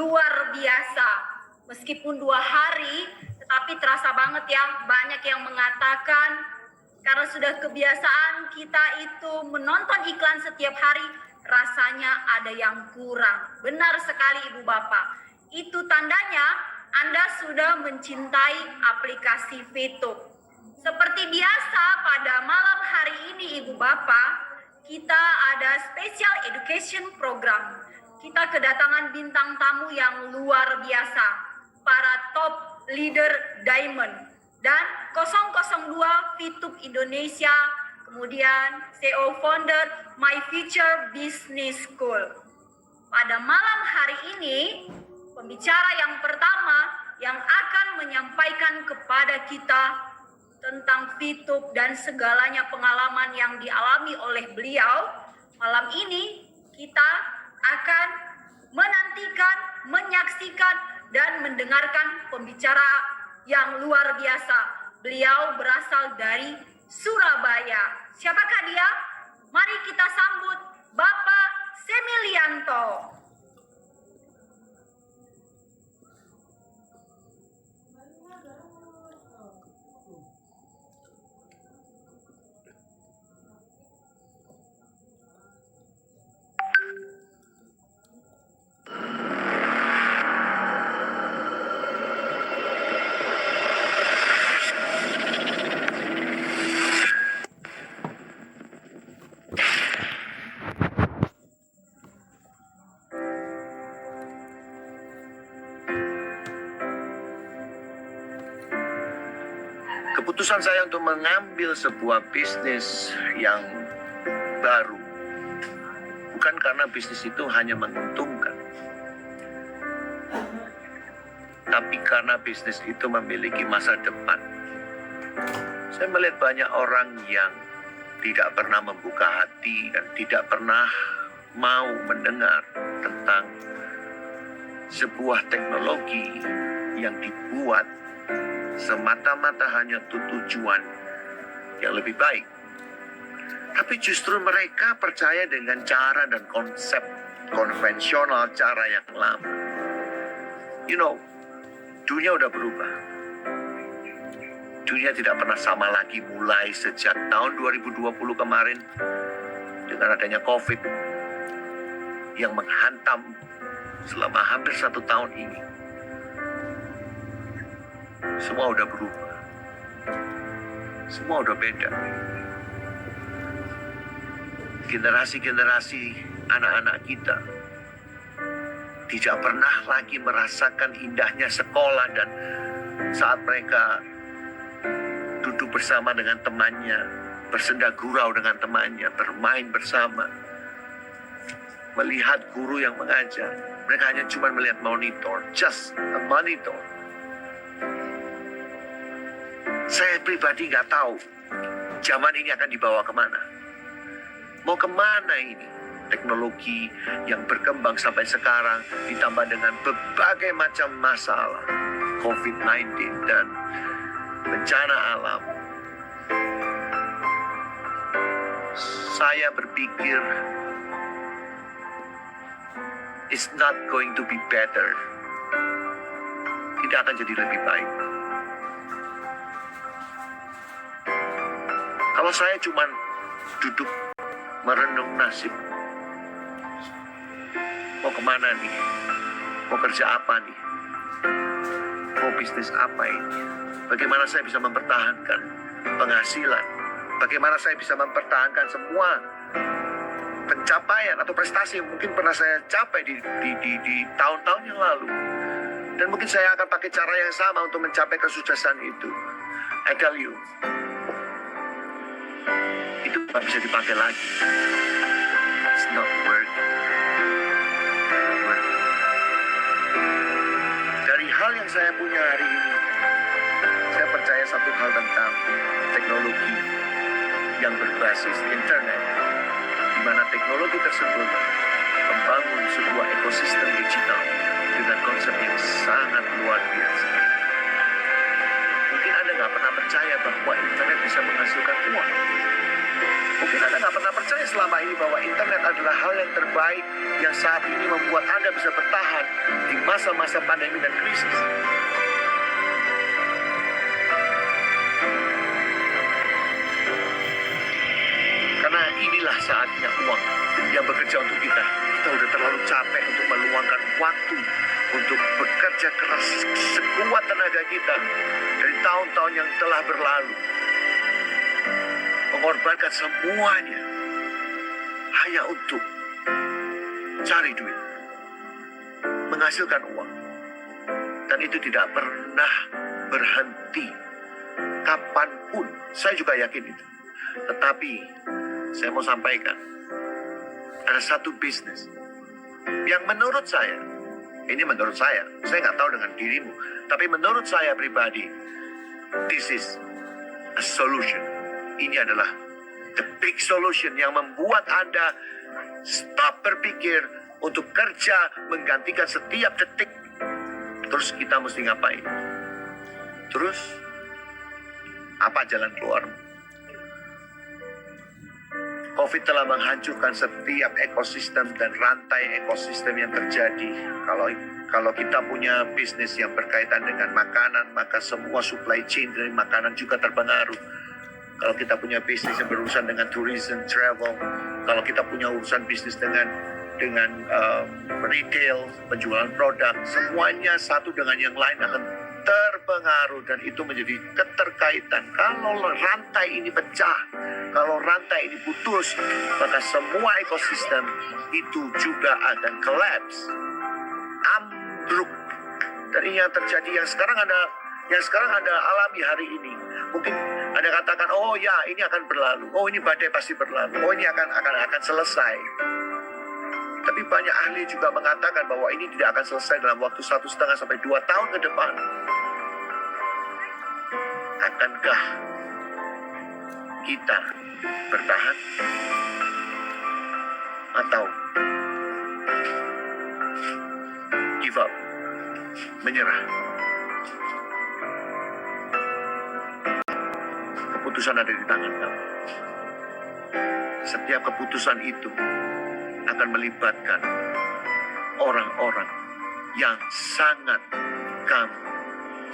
luar biasa. Meskipun 2 hari, tetapi terasa banget ya, banyak yang mengatakan karena sudah kebiasaan kita itu menonton iklan setiap hari, rasanya ada yang kurang. Benar sekali Ibu Bapak. Itu tandanya Anda sudah mencintai aplikasi VTube. Seperti biasa pada malam hari ini Ibu Bapak, kita ada special education program. Kita kedatangan bintang tamu yang luar biasa, para top leader Diamond dan 002 VTube Indonesia, kemudian CEO founder My Future Business School. Pada malam hari ini, pembicara yang pertama yang akan menyampaikan kepada kita tentang VTube dan segalanya pengalaman yang dialami oleh beliau. Malam ini kita akan menantikan, menyaksikan, dan mendengarkan pembicara yang luar biasa. Beliau berasal dari Surabaya. Siapakah dia? Mari kita sambut Bapak Semilianto. Keputusan saya untuk mengambil sebuah bisnis yang baru bukan karena bisnis itu hanya menguntungkan, tapi karena bisnis itu memiliki masa depan. Saya melihat banyak orang yang tidak pernah membuka hati dan tidak pernah mau mendengar tentang sebuah teknologi yang dibuat semata-mata hanya untuk tujuan yang lebih baik. Tapi justru mereka percaya dengan cara dan konsep konvensional, cara yang lama. Dunia udah berubah. Dunia tidak pernah sama lagi mulai sejak tahun 2020 kemarin dengan adanya COVID yang menghantam selama hampir 1 tahun ini. Semua udah berubah. Semua udah beda. Generasi-generasi anak-anak kita tidak pernah lagi merasakan indahnya sekolah dan saat mereka duduk bersama dengan temannya, bersenda gurau dengan temannya, bermain bersama, melihat guru yang mengajar. Mereka hanya cuma melihat monitor, just a monitor. Saya pribadi nggak tahu zaman ini akan dibawa kemana. Mau kemana ini? Teknologi yang berkembang sampai sekarang ditambah dengan berbagai macam masalah, COVID-19 dan bencana alam. Saya berpikir it's not going to be better. Tidak akan jadi lebih baik. Kalau saya cuma duduk merenung nasib, mau kemana nih? Mau kerja apa nih? Mau bisnis apa ini? Bagaimana saya bisa mempertahankan penghasilan? Bagaimana saya bisa mempertahankan semua pencapaian atau prestasi yang mungkin pernah saya capai di tahun-tahun yang lalu? Dan mungkin saya akan pakai cara yang sama untuk mencapai kesuksesan itu. I tell you, itu nggak bisa dipakai lagi. It's not working. Dari hal yang saya punya hari ini, saya percaya satu hal tentang teknologi yang berbasis internet, di mana teknologi tersebut membangun sebuah ekosistem digital dengan konsep yang sangat luar biasa. Mungkin Anda nggak pernah percaya bahwa internet bisa menghasilkan uang. Mungkin Anda nggak pernah percaya selama ini bahwa internet adalah hal yang terbaik yang saat ini membuat Anda bisa bertahan di masa-masa pandemi dan krisis. Karena inilah saatnya uang yang bekerja untuk kita. Kita udah terlalu capek untuk meluangkan waktu untuk bekerja keras sekuat tenaga kita dari tahun-tahun yang telah berlalu. Mengorbankan semuanya hanya untuk cari duit, menghasilkan uang. Dan itu tidak pernah berhenti. Kapanpun, saya juga yakin itu. Tetapi, saya mau sampaikan, ada satu bisnis yang menurut saya nggak tahu dengan dirimu, tapi menurut saya pribadi, this is a solution. Ini adalah the big solution yang membuat Anda stop berpikir untuk kerja menggantikan setiap detik. Terus kita mesti ngapain? Terus, apa jalan keluar? COVID telah menghancurkan setiap ekosistem dan rantai ekosistem yang terjadi. Kalau kita punya bisnis yang berkaitan dengan makanan, maka semua supply chain dari makanan juga terpengaruh. Kalau kita punya bisnis yang berurusan dengan tourism, travel, kalau kita punya urusan bisnis dengan retail, penjualan produk, semuanya satu dengan yang lain akan terpengaruh dan itu menjadi keterkaitan. Kalau rantai ini pecah, kalau rantai ini putus, maka semua ekosistem itu juga akan collapse, ambruk. Dan ini yang terjadi yang sekarang Anda alami hari ini. Mungkin Anda katakan, oh ya ini akan berlalu, oh ini badai pasti berlalu, oh ini akan selesai. Tapi banyak ahli juga mengatakan bahwa ini tidak akan selesai dalam waktu 1,5 sampai 2 tahun ke depan. Akankah kita bertahan atau give up, menyerah? Keputusan ada di tangan kamu. Setiap keputusan itu akan melibatkan orang-orang yang sangat kamu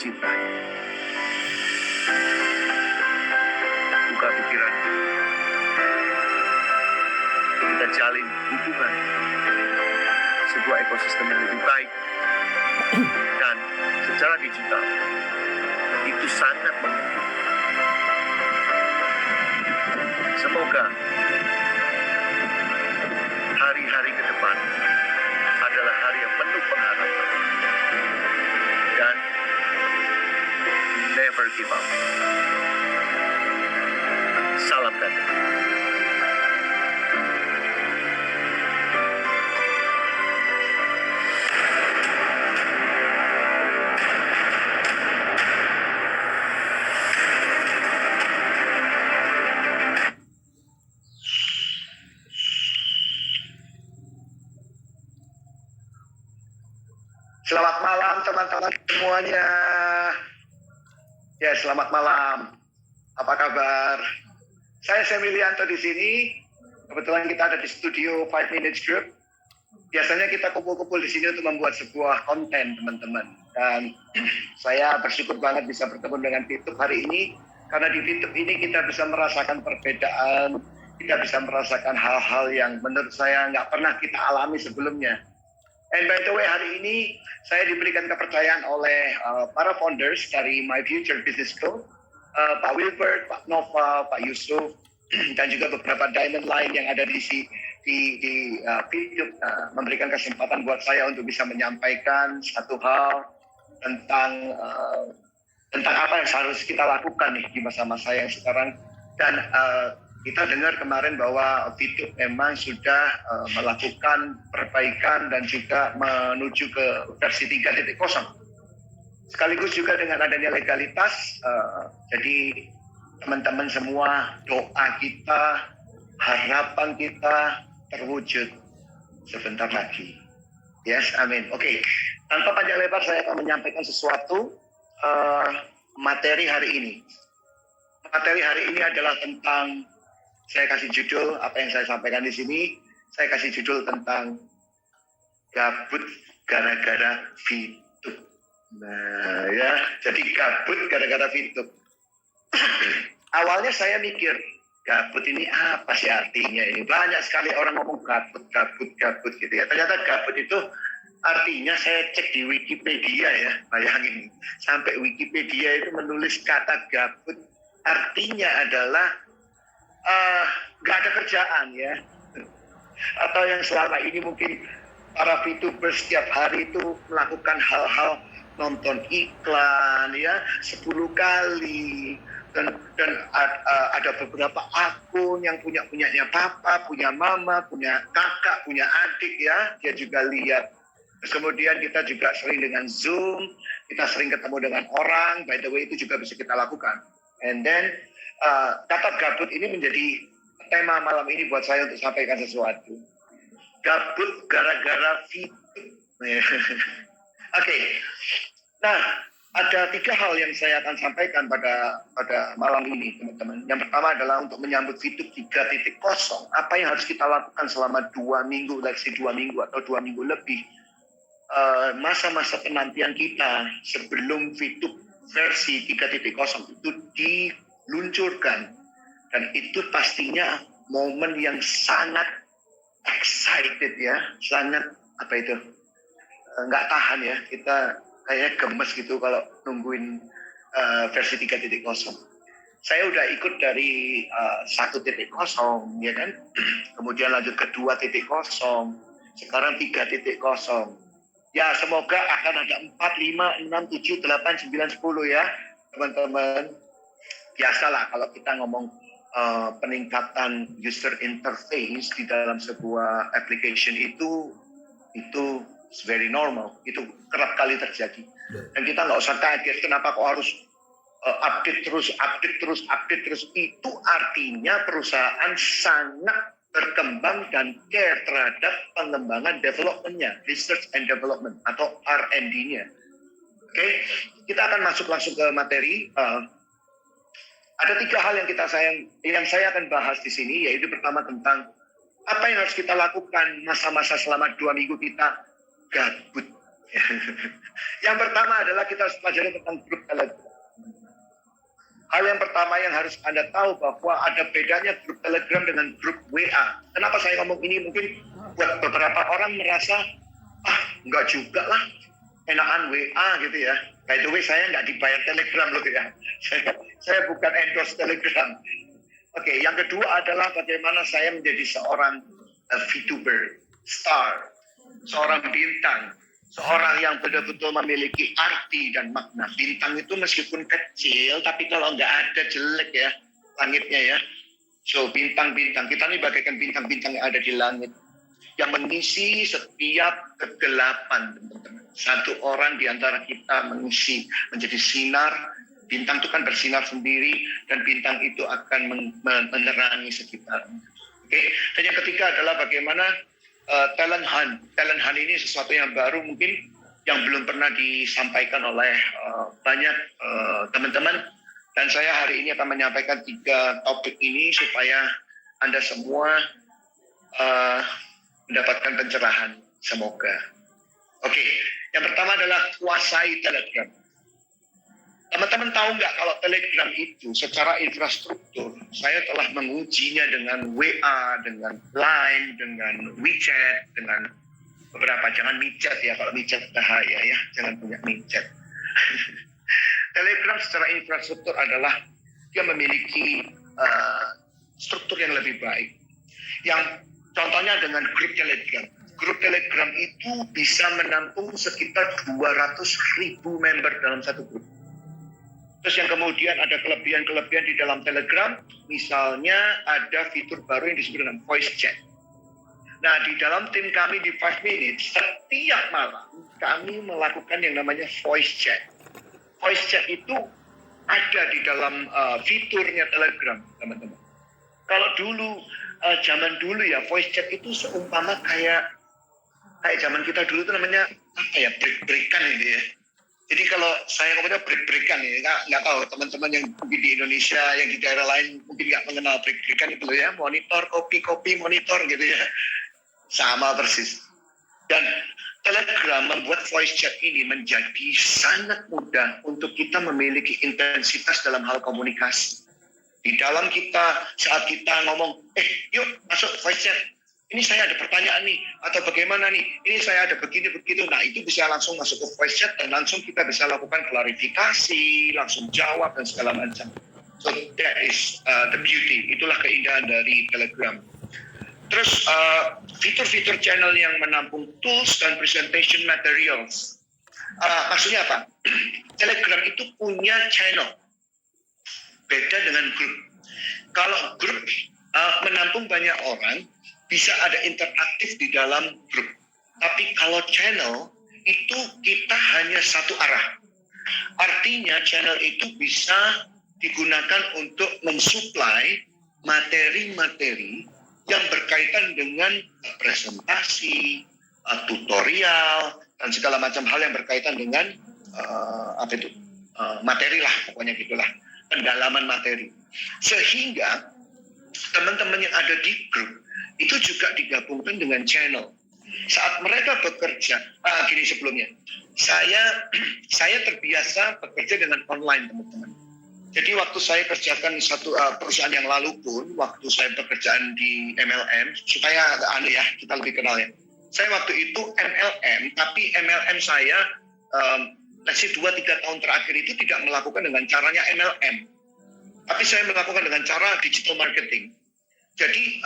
cintai. Buka pikiran. Kita jalin hubungan sebuah ekosistem yang lebih baik. Dan secara digital itu sangat memungkinkan. Semoga hari-hari ke depan adalah hari yang penuh pengharapan dan never give up. Salam kata. Selamat malam teman-teman semuanya. Ya, selamat malam. Apa kabar? Saya Semilianto di sini. Kebetulan kita ada di studio 5 Minutes Group. Biasanya kita kumpul-kumpul di sini untuk membuat sebuah konten, teman-teman. Dan saya bersyukur banget bisa bertemu dengan Titub hari ini. Karena di Titub ini kita bisa merasakan perbedaan. Kita bisa merasakan hal-hal yang menurut saya nggak pernah kita alami sebelumnya. And by the way, hari ini saya diberikan kepercayaan oleh para founders dari My Future Business School, Pak Wilbert, Pak Nova, Pak Yusuf, dan juga beberapa diamond lain yang ada di video, memberikan kesempatan buat saya untuk bisa menyampaikan satu hal tentang apa yang harus kita lakukan nih di masa-masa yang sekarang. Dan kita dengar kemarin bahwa Titub memang sudah melakukan perbaikan dan juga menuju ke versi 3.0. Sekaligus juga dengan adanya legalitas, jadi teman-teman semua, doa kita, harapan kita terwujud sebentar lagi. Yes, amin. Oke, tanpa panjang lebar saya akan menyampaikan sesuatu materi hari ini. Materi hari ini adalah tentang, saya kasih judul apa yang saya sampaikan di sini. Saya kasih judul tentang gabut gara-gara VTube. Nah ya, jadi gabut gara-gara VTube. Awalnya saya mikir, gabut ini apa sih artinya ini? Banyak sekali orang ngomong gabut gitu ya. Ternyata gabut itu artinya saya cek di Wikipedia ya. Bayangin, sampai Wikipedia itu menulis kata gabut. Artinya adalah nggak ada kerjaan ya. Atau yang selama ini mungkin para VTubers setiap hari itu melakukan hal-hal nonton iklan ya 10 kali. Dan ada beberapa akun yang punyanya papa, punya mama, punya kakak, punya adik ya, dia juga lihat. Terus kemudian kita juga sering dengan Zoom, kita sering ketemu dengan orang, by the way itu juga bisa kita lakukan. And then kata gabut ini menjadi tema malam ini buat saya untuk sampaikan sesuatu. Gabut gara-gara VTube. Oke. Nah, ada 3 hal yang saya akan sampaikan pada malam ini, teman-teman. Yang pertama adalah untuk menyambut VTube 3.0. Apa yang harus kita lakukan selama 2 minggu, let's say 2 minggu atau 2 minggu lebih. Masa-masa penantian kita sebelum VTube versi 3.0 itu diluncurkan. Dan itu pastinya momen yang sangat excited ya. Sangat, nggak tahan ya. Kita kayaknya gemes gitu kalau nungguin versi 3.0. Saya udah ikut dari 1.0 ya kan, kemudian lanjut ke 2.0, sekarang 3.0. Ya semoga akan ada 4, 5, 6, 7, 8, 9, 10 ya teman-teman. Biasalah kalau kita ngomong peningkatan user interface di dalam sebuah application itu very normal, itu kerap kali terjadi. Dan kita nggak usah kaget kenapa kok harus update terus. Itu artinya perusahaan sangat berkembang dan care terhadap pengembangan development-nya, research and development atau R&D-nya. Oke, kita akan masuk langsung ke materi. Ada 3 hal yang saya akan bahas di sini, yaitu pertama tentang apa yang harus kita lakukan masa-masa selama 2 minggu kita gabut. Yang pertama adalah kita harus pelajari tentang grup Telegram. Hal yang pertama yang harus Anda tahu bahwa ada bedanya grup Telegram dengan grup WA. Kenapa saya ngomong ini? Mungkin buat beberapa orang merasa, enggak juga lah, enakan WA gitu ya. By the way, saya nggak dibayar Telegram loh ya. Saya bukan endorse Telegram. Oke, yang kedua adalah bagaimana saya menjadi seorang VTuber, star, seorang bintang, seorang yang betul-betul memiliki arti dan makna. Bintang itu meskipun kecil, tapi kalau nggak ada jelek ya langitnya ya. So bintang-bintang, kita ini bagaikan bintang-bintang yang ada di langit, yang mengisi setiap kegelapan, teman-teman. Satu orang di antara kita mengisi, menjadi sinar. Bintang itu kan bersinar sendiri, dan bintang itu akan menerangi sekitarnya. Oke. Dan yang ketiga adalah bagaimana talent hunt. Talent hunt ini sesuatu yang baru mungkin yang belum pernah disampaikan oleh banyak teman-teman. Dan saya hari ini akan menyampaikan 3 topik ini supaya Anda semua mendapatkan pencerahan. Semoga. Oke. Yang pertama adalah kuasai Telegram. Teman-teman tahu nggak kalau Telegram itu secara infrastruktur, saya telah mengujinya dengan WA, dengan Line, dengan WeChat, dengan beberapa, jangan MiChat ya, kalau MiChat bahaya ya, jangan punya MiChat. Telegram secara infrastruktur adalah dia memiliki struktur yang lebih baik. Yang contohnya dengan grup Telegram. Grup Telegram itu bisa menampung sekitar 200.000 member dalam satu grup. Terus yang kemudian ada kelebihan-kelebihan di dalam Telegram, misalnya ada fitur baru yang disebut dengan voice chat. Nah, di dalam tim kami di 5 Minutes, setiap malam kami melakukan yang namanya voice chat. Voice chat itu ada di dalam fiturnya Telegram, teman-teman. Kalau dulu, zaman dulu ya, voice chat itu seumpama kayak zaman kita dulu itu namanya apa ya, break-breakan gitu ya. Jadi kalau saya ngomongnya break-breakan ya, nggak tahu teman-teman yang mungkin di Indonesia, yang di daerah lain mungkin nggak mengenal break-breakan itu ya, monitor, kopi monitor gitu ya, sama persis. Dan Telegram membuat voice chat ini menjadi sangat mudah untuk kita memiliki intensitas dalam hal komunikasi. Di dalam kita, saat kita ngomong, yuk masuk voice chat, ini saya ada pertanyaan nih, atau bagaimana nih, ini saya ada begini, begitu. Nah itu bisa langsung masuk ke voice chat dan langsung kita bisa lakukan klarifikasi, langsung jawab dan segala macam. So that is the beauty, itulah keindahan dari Telegram. Terus fitur-fitur channel yang menampung tools dan presentation materials. Maksudnya apa? Telegram itu punya channel. Beda dengan grup. Kalau grup menampung banyak orang, bisa ada interaktif di dalam grup. Tapi kalau channel, itu kita hanya satu arah. Artinya channel itu bisa digunakan untuk mensuplai materi-materi yang berkaitan dengan presentasi, tutorial, dan segala macam hal yang berkaitan dengan materi lah, pokoknya gitulah, pendalaman materi. Sehingga teman-teman yang ada di grup itu juga digabungkan dengan channel. Saat mereka bekerja, gini sebelumnya, saya terbiasa bekerja dengan online, teman-teman. Jadi waktu saya kerjakan satu perusahaan yang lalu pun, waktu saya pekerjaan di MLM, supaya kita lebih kenal ya. Saya waktu itu MLM, tapi MLM saya, 2-3 tahun terakhir itu tidak melakukan dengan caranya MLM. Tapi saya melakukan dengan cara digital marketing. Jadi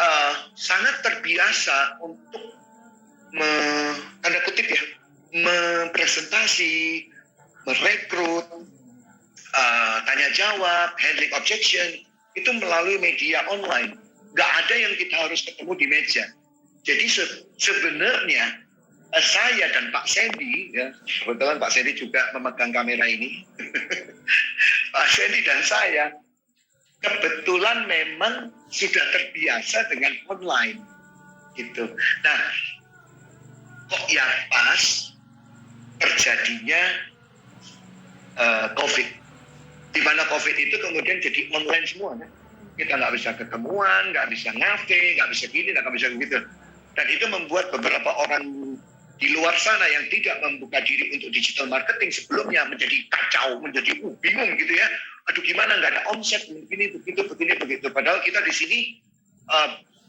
sangat terbiasa untuk tanda kutip ya, mempresentasi, merekrut, tanya jawab, handling objection, itu melalui media online. Nggak ada yang kita harus ketemu di meja. Jadi sebenarnya saya dan Pak Sandy, ya, kebetulan Pak Sandy juga memegang kamera ini, Pak Sandy dan saya kebetulan memang sudah terbiasa dengan online, gitu. Nah, kok yang pas terjadinya COVID, di mana COVID itu kemudian jadi online semua, kan? Kita nggak bisa ketemuan, nggak bisa ngafe, nggak bisa gini, nggak bisa begitu. Dan itu membuat beberapa orang di luar sana yang tidak membuka diri untuk digital marketing sebelumnya menjadi kacau, menjadi bingung gitu ya. Aduh gimana, nggak ada omset, begini, begitu. Padahal kita di sini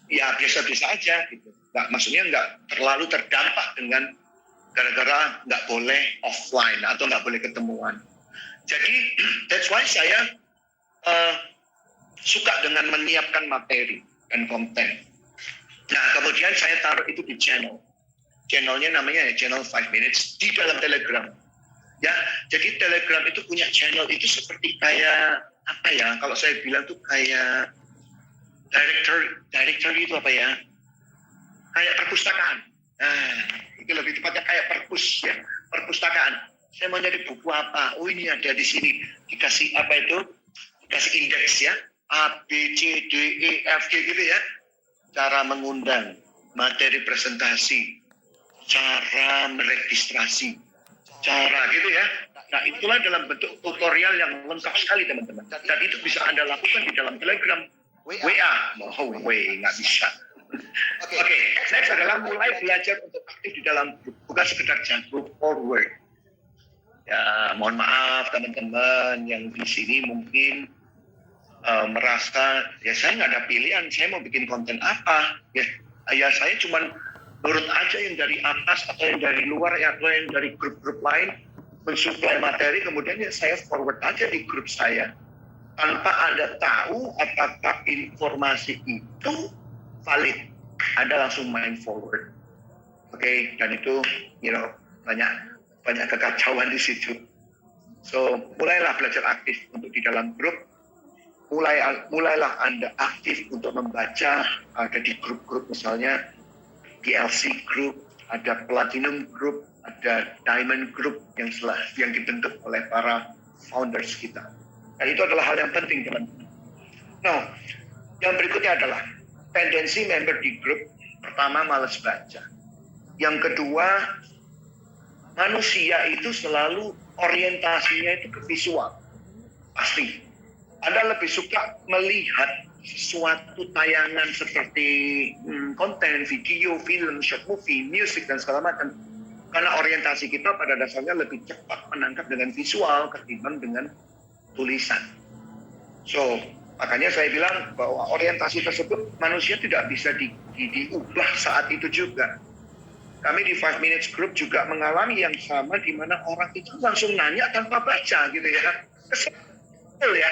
ya biasa-biasa aja gitu. Maksudnya nggak terlalu terdampak dengan gara-gara nggak boleh offline atau nggak boleh ketemuan. Jadi that's why saya suka dengan menyiapkan materi dan konten. Nah kemudian saya taruh itu di channel. Channelnya namanya ya channel 5 minutes di dalam Telegram. Ya, jadi Telegram itu punya channel itu seperti kayak apa ya? Kalau saya bilang tuh kayak directory itu apa ya? Kayak perpustakaan. Nah, itu lebih tepatnya kayak perpustakaan. Saya mau nyari buku apa? Oh ini ada di sini. Dikasih apa itu? Dikasih indeks ya. A, B, C, D, E, F, G gitu ya. Cara mengundang, materi presentasi, cara meregistrasi, cara gitu ya. Nah itulah dalam bentuk tutorial yang lengkap sekali teman-teman. Dan itu bisa Anda lakukan di dalam Telegram. WA. Nggak bisa. Oke, next adalah mulai belajar untuk aktif di dalam grup. Bukan sekedar jangkrik forward. Ya, mohon maaf teman-teman yang di sini mungkin merasa ya saya nggak ada pilihan, saya mau bikin konten apa ya saya cuma nurut aja yang dari atas atau yang dari luar ya, atau yang dari grup-grup lain mensuplai materi, kemudian ya saya forward aja di grup saya tanpa Anda tahu apakah informasi itu valid. Anda langsung main forward, oke? Dan itu banyak kekacauan di situ. So mulailah belajar aktif untuk di dalam grup. Mulailah Anda aktif untuk membaca, ada di grup-grup misalnya PLC Group, ada Platinum Group, ada Diamond Group yang dibentuk oleh para founders kita. Dan itu adalah hal yang penting teman-teman. Nah, yang berikutnya adalah tendensi member di grup. Pertama, malas baca. Yang kedua, manusia itu selalu orientasinya itu ke visual. Pasti. Anda lebih suka melihat suatu tayangan seperti konten, video, film, short movie, musik, dan segala macam Karena orientasi kita pada dasarnya lebih cepat menangkap dengan visual ketimbang dengan tulisan. So, makanya saya bilang bahwa orientasi tersebut manusia tidak bisa diubah saat itu juga. Kami di 5 Minutes Group juga mengalami yang sama di mana orang itu langsung nanya tanpa baca gitu ya. Kesel ya.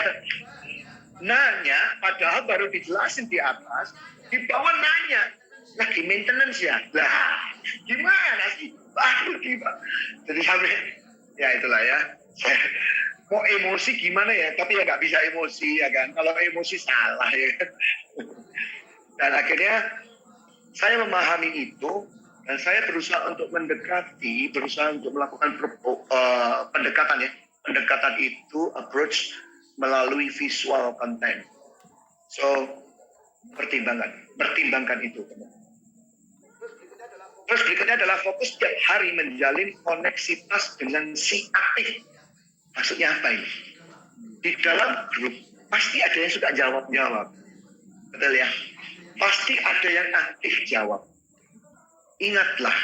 Nanya padahal baru dijelasin di atas, di bawah nanya. Lagi maintenance ya? Lah, gimana sih? Baru gimana? Jadi sampai, ya itulah ya. Mau emosi gimana ya? Tapi ya nggak bisa emosi ya kan. Kalau emosi salah ya kan. Dan akhirnya saya memahami itu. Dan saya berusaha untuk mendekati, berusaha untuk melakukan pendekatan ya. Pendekatan itu approach melalui visual content. So, pertimbangkan itu. Terus berikutnya adalah fokus setiap hari menjalin koneksitas dengan si aktif. Maksudnya apa ini? Di dalam grup, pasti ada yang suka jawab-jawab. Betul ya? Pasti ada yang aktif jawab. Ingatlah,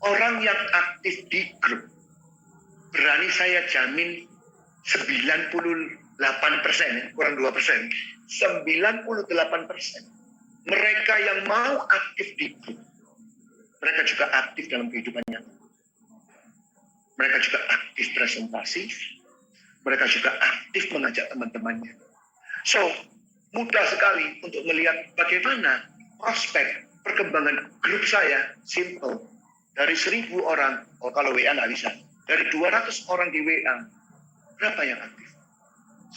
orang yang aktif di grup, berani saya jamin 98%, kurang 2%, 98%. Mereka yang mau aktif di grup, mereka juga aktif dalam kehidupannya. Mereka juga aktif presentasi, mereka juga aktif mengajak teman-temannya. So, mudah sekali untuk melihat bagaimana prospek perkembangan grup saya. Simple. Dari 1.000 orang, kalau WA nggak bisa, dari 200 orang di WA, berapa yang aktif?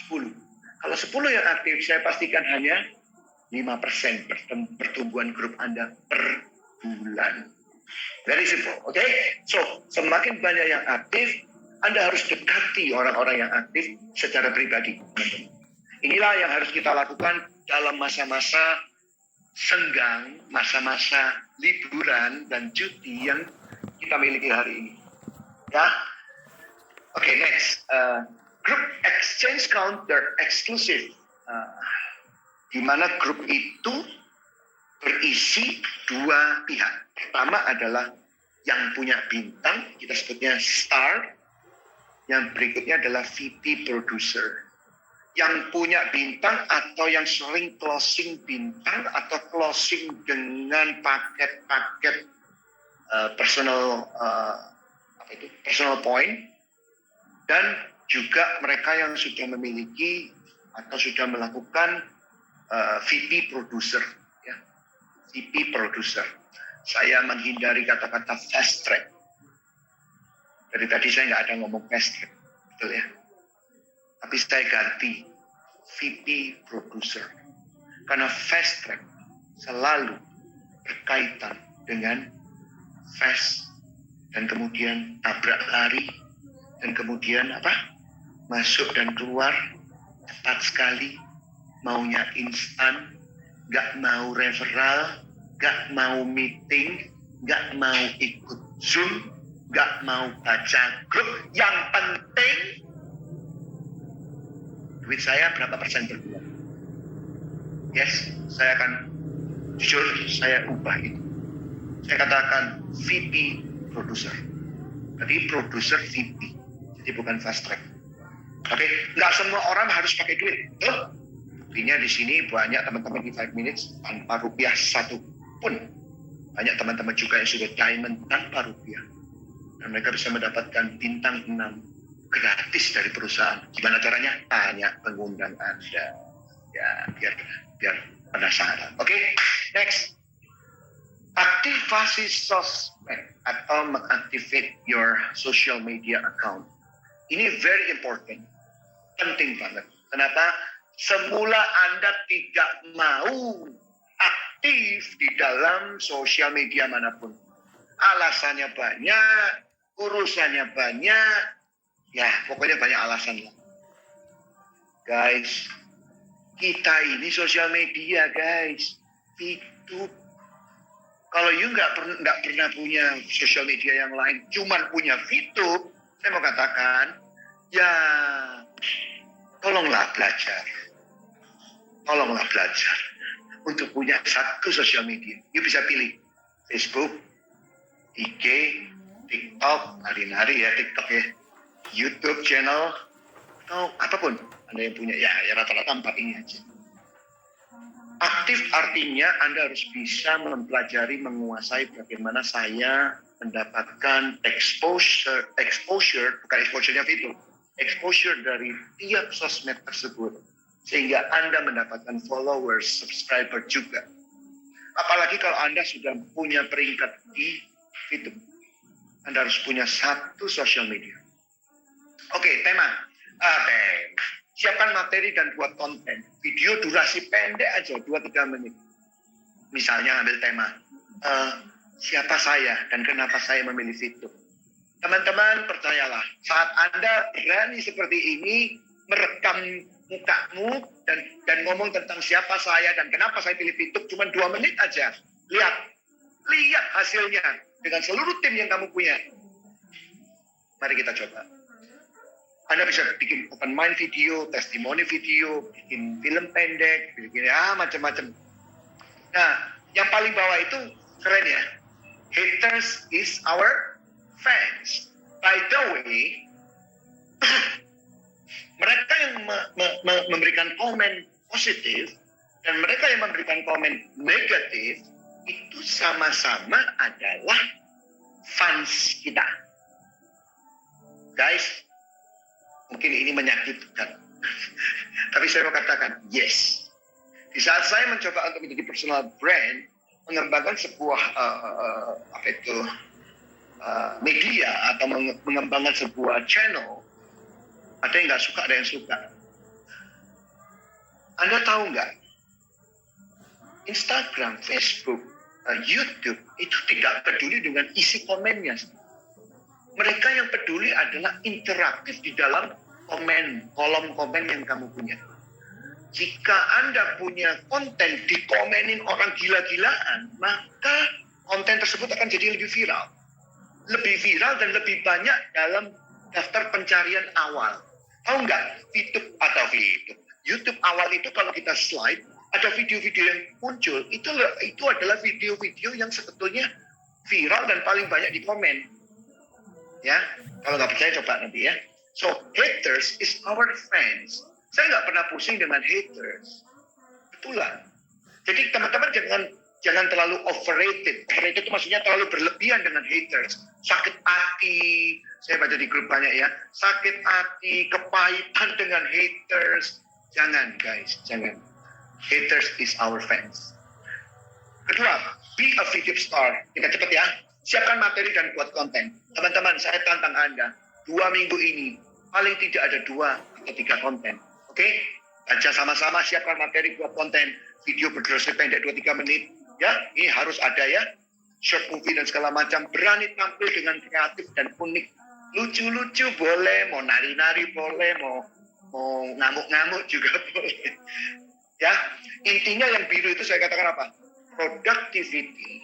10. Kalau 10 yang aktif, saya pastikan hanya 5% pertumbuhan grup Anda per bulan. Very simple, oke? So, semakin banyak yang aktif, Anda harus dekati orang-orang yang aktif secara pribadi. Inilah yang harus kita lakukan dalam masa-masa senggang, masa-masa liburan dan cuti yang kita miliki hari ini. Ya, oke, next. Group exchange counter exclusive, di mana grup itu berisi dua pihak. Pertama adalah yang punya bintang, kita sebutnya star. Yang berikutnya adalah VP producer. Yang punya bintang atau yang sering closing bintang atau closing dengan paket-paket personal point, dan juga mereka yang sudah memiliki atau sudah melakukan VP producer, ya. VP producer. Saya menghindari kata-kata fast track. Dari tadi saya nggak ada ngomong fast track, betul ya. Tapi saya ganti VP producer. Karena fast track selalu berkaitan dengan fast dan kemudian tabrak lari dan kemudian masuk dan keluar cepat sekali, maunya instan, nggak mau referral, nggak mau meeting, nggak mau ikut Zoom, nggak mau baca grup. Yang penting duit saya berapa persen per bulan. Yes, saya akan jujur, saya ubah itu. Saya katakan VP producer. Jadi producer VP, jadi bukan fast track. Oke, nggak semua orang harus pakai duit. Betul? Artinya di sini banyak teman-teman di 5 minutes tanpa rupiah satu pun. Banyak teman-teman juga yang sudah diamond tanpa rupiah. Dan mereka bisa mendapatkan bintang 6 gratis dari perusahaan. Gimana caranya? Tanya pengundang Anda. Ya, biar penasaran. Oke, next. Aktivasi sosmed atau mengaktifkan your social media account. Ini very important. Penting banget. Kenapa? Semula Anda tidak mau aktif di dalam sosial media manapun. Alasannya banyak, urusannya banyak, ya pokoknya banyak alasan lah. Guys, kita ini sosial media guys, itu kalau you nggak pernah punya sosial media yang lain, cuman punya VTube, saya mau katakan, ya tolonglah belajar untuk punya satu sosial media. You bisa pilih Facebook, IG, TikTok, nari-nari ya TikTok ya, YouTube channel, atau apapun Anda yang punya, ya rata-rata 4 ini aja. Aktif artinya Anda harus bisa mempelajari, menguasai bagaimana saya mendapatkan exposure, bukan exposure-nya itu, exposure dari tiap sosmed tersebut, sehingga Anda mendapatkan followers, subscriber juga. Apalagi kalau Anda sudah punya peringkat di YouTube, Anda harus punya 1 social media. Oke, tema. Siapkan materi dan buat konten. Video durasi pendek aja, 2-3 menit. Misalnya ambil tema, siapa saya dan kenapa saya memilih fitur. Teman-teman percayalah, saat Anda berani seperti ini, merekam mukamu dan ngomong tentang siapa saya dan kenapa saya pilih fitur cuma 2 menit aja. Lihat hasilnya dengan seluruh tim yang kamu punya. Mari kita coba. Anda bisa bikin open mind video, testimoni video, bikin film pendek, bikin macam-macam. Nah, yang paling bawah itu keren ya. Haters is our fans. By the way, mereka yang memberikan komen positif dan mereka yang memberikan komen negatif itu sama-sama adalah fans kita. Guys, mungkin ini menyakitkan. Tapi saya mau katakan, yes. Di saat saya mencoba untuk menjadi personal brand, mengembangkan sebuah media atau mengembangkan sebuah channel, ada yang nggak suka, ada yang suka. Anda tahu nggak? Instagram, Facebook, YouTube itu tidak peduli dengan isi komennya. Mereka yang peduli adalah interaktif di dalam kolom komen yang kamu punya. Jika Anda punya konten dikomenin orang gila-gilaan, maka konten tersebut akan jadi lebih viral. Lebih viral dan lebih banyak dalam daftar pencarian awal. Tahu nggak? YouTube awal itu kalau kita slide, ada video-video yang muncul. Itu adalah video-video yang sebetulnya viral dan paling banyak dikomen. Ya, kalau nggak percaya coba nanti ya. So, haters is our fans. Saya nggak pernah pusing dengan haters. Betulan. Jadi teman-teman jangan terlalu overrated. Overrated itu maksudnya terlalu berlebihan dengan haters. Sakit hati, saya baca di grup banyak ya. Sakit hati, kepahitan dengan haters. Jangan guys, jangan. Haters is our fans. Kedua, be a video star. Kita cepat ya. Siapkan materi dan buat konten. Teman-teman, saya tantang Anda. 2 minggu ini, paling tidak ada 2 atau 3 konten. Oke? Baca sama-sama, siapkan materi buat konten. Video berdurasi pendek 2-3 menit. Ya, ini harus ada ya. Short movie dan segala macam. Berani tampil dengan kreatif dan unik. Lucu-lucu boleh, mau nari-nari boleh, mau ngamuk-ngamuk juga boleh. Ya, intinya yang biru itu saya katakan apa? Productivity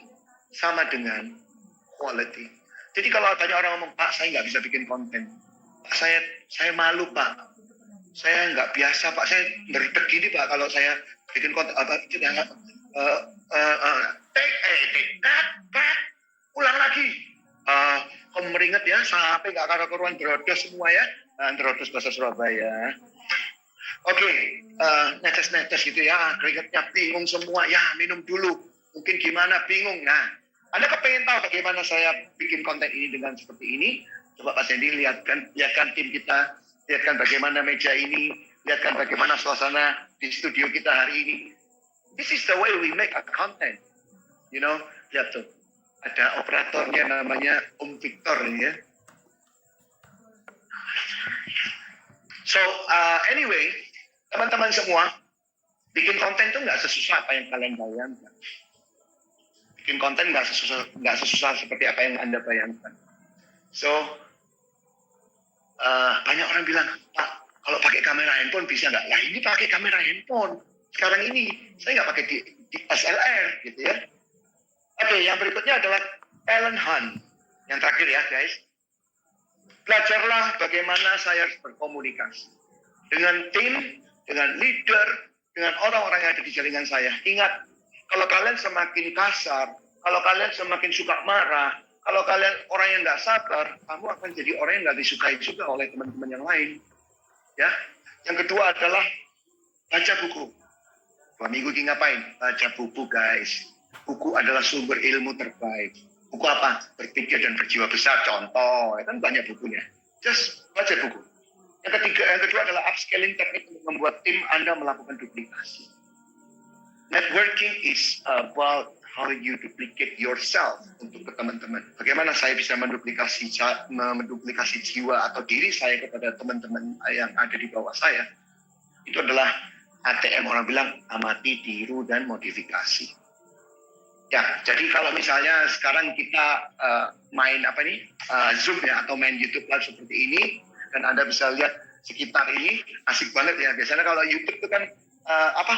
sama dengan quality. Jadi kalau tanya orang ngomong, Pak, saya nggak bisa bikin konten. Pak, saya malu, Pak. Saya nggak biasa, Pak. Saya berdek gini, Pak, kalau saya bikin konten. Cut. Ulang lagi. Kamu meringat ya, sampai nggak karu-karuan drodos semua ya. Drodos bahasa Surabaya. Oke, netes-netes gitu ya. Keringatnya bingung semua. Ya, minum dulu. Mungkin gimana, bingung. Nah, Anda kepengen tahu bagaimana saya bikin konten ini dengan seperti ini? Coba Pak Sandy lihatkan tim kita, lihatkan bagaimana meja ini, lihatkan bagaimana suasana di studio kita hari ini. This is the way we make a content. You know, lihat tuh. Ada operatornya namanya Om Victor ya. So, anyway, teman-teman semua, bikin konten tuh nggak sesusah apa yang kalian bayangkan. Bikin konten nggak sesusah seperti apa yang Anda bayangkan. So, banyak orang bilang, Pak, kalau pakai kamera handphone bisa nggak? Lah ini pakai kamera handphone. Sekarang ini, saya nggak pakai di SLR gitu ya. Oke, yang berikutnya adalah talent hunt. Yang terakhir ya guys. Belajarlah bagaimana saya harus berkomunikasi. Dengan tim, dengan leader, dengan orang-orang yang ada di jaringan saya. Ingat, kalau kalian semakin kasar, kalau kalian semakin suka marah, Kalau kalian orang yang nggak sabar, kamu akan jadi orang yang nggak disukai juga oleh teman-teman yang lain. Ya. Yang kedua adalah baca buku. 2 minggu ini ngapain? Baca buku, guys. Buku adalah sumber ilmu terbaik. Buku apa? Berpikir dan berjiwa besar. Contoh, kan banyak bukunya. Just baca buku. Yang kedua adalah upscaling teknik untuk membuat tim Anda melakukan duplikasi. Networking is about how you duplicate yourself untuk ke teman-teman. Bagaimana saya bisa menduplikasi jiwa atau diri saya kepada teman-teman yang ada di bawah saya. Itu adalah ATM, orang bilang amati, tiru, dan modifikasi. Ya, jadi kalau misalnya sekarang kita main Zoom ya, atau main YouTube Live seperti ini, dan Anda bisa lihat sekitar ini, asik banget ya. Biasanya kalau YouTube itu kan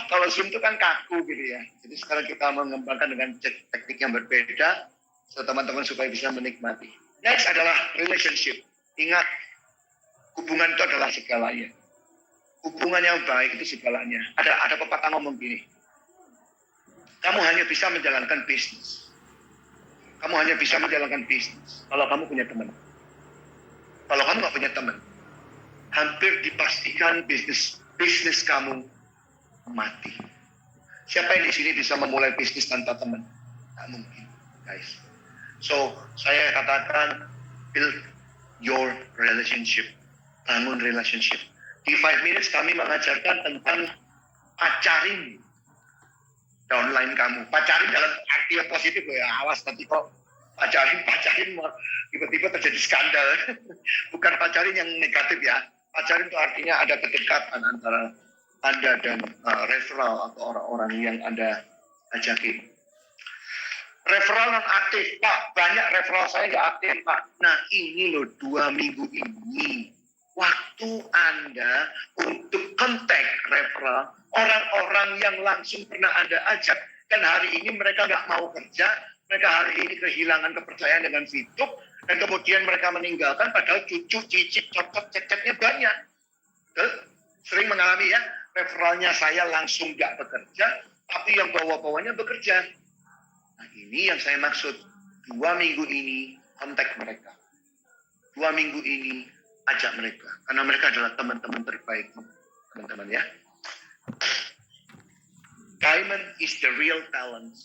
kalau Zoom itu kan kaku gitu ya. Jadi sekarang kita mengembangkan dengan teknik yang berbeda, so teman-teman supaya bisa menikmati. Next adalah relationship. Ingat, hubungan itu adalah segalanya. Hubungan yang baik itu segalanya. Ada pepatah ngomong gini, kamu hanya bisa menjalankan bisnis. Kamu hanya bisa menjalankan bisnis kalau kamu punya teman. Kalau kamu nggak punya teman, hampir dipastikan bisnis kamu mati. Siapa yang di sini bisa memulai bisnis tanpa teman? Tak mungkin, guys. So, saya katakan build your relationship. Bangun relationship. Di 5 minutes kami mengajarkan tentang pacarin downline kamu. Pacarin dalam arti yang positif ya. Awas nanti kok pacarin tiba-tiba terjadi skandal. Bukan pacarin yang negatif ya. Pacarin itu artinya ada kedekatan antara Anda dan referral atau orang-orang yang Anda ajakin. Referral non aktif, Pak. Banyak referral saya nggak aktif, Pak. Nah ini loh 2 minggu ini. Waktu Anda untuk kontak referral orang-orang yang langsung pernah Anda ajak. Dan hari ini mereka nggak mau kerja. Mereka hari ini kehilangan kepercayaan dengan Fitup. Dan kemudian mereka meninggalkan padahal cucu, cicit, cocok, cecetnya banyak. Sering mengalami ya. Referralnya saya langsung nggak bekerja, tapi yang bawa-bawanya bekerja. Nah ini yang saya maksud. 2 minggu ini kontak mereka. 2 minggu ini ajak mereka. Karena mereka adalah teman-teman terbaik. Teman-teman ya. Diamond is the real talent.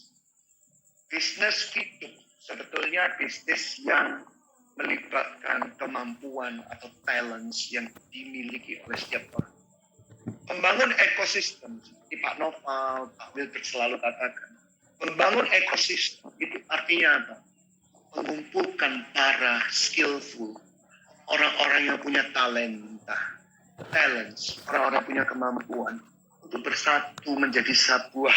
Bisnis itu sebetulnya bisnis yang melibatkan kemampuan atau talents yang dimiliki oleh setiap orang. Membangun ekosistem, seperti Pak Noval, Pak Wilbert selalu katakan, membangun ekosistem itu artinya apa? Mengumpulkan para skillful, orang-orang yang punya talents, orang-orang punya kemampuan untuk bersatu menjadi sebuah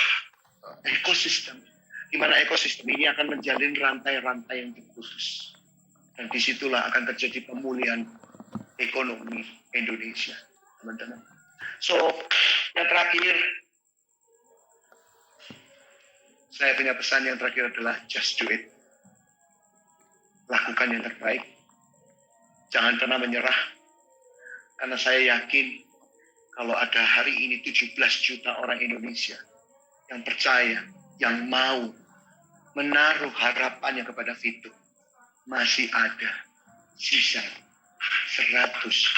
ekosistem, di mana ekosistem ini akan menjalin rantai-rantai yang khusus. Dan disitulah akan terjadi pemulihan ekonomi Indonesia, teman-teman. So, yang terakhir, saya punya pesan yang terakhir adalah just do it. Lakukan yang terbaik. Jangan pernah menyerah. Karena saya yakin kalau ada hari ini 17 juta orang Indonesia yang percaya, yang mau menaruh harapannya kepada Fitup, masih ada sisa 150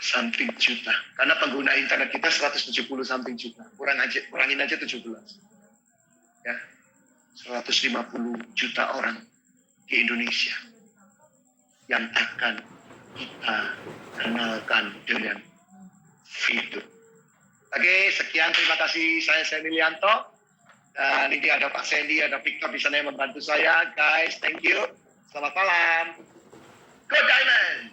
something juta. Karena pengguna internet kita 170 something juta. Kurangin aja 17. Ya. 150 juta orang di Indonesia yang akan kita kenalkan dengan Fitup. Oke, sekian, terima kasih. Saya Emilianto. Dan ini ada Pak Sandy, ada Victor di sana yang membantu saya. Guys, thank you. Selamat malam. Go Diamond!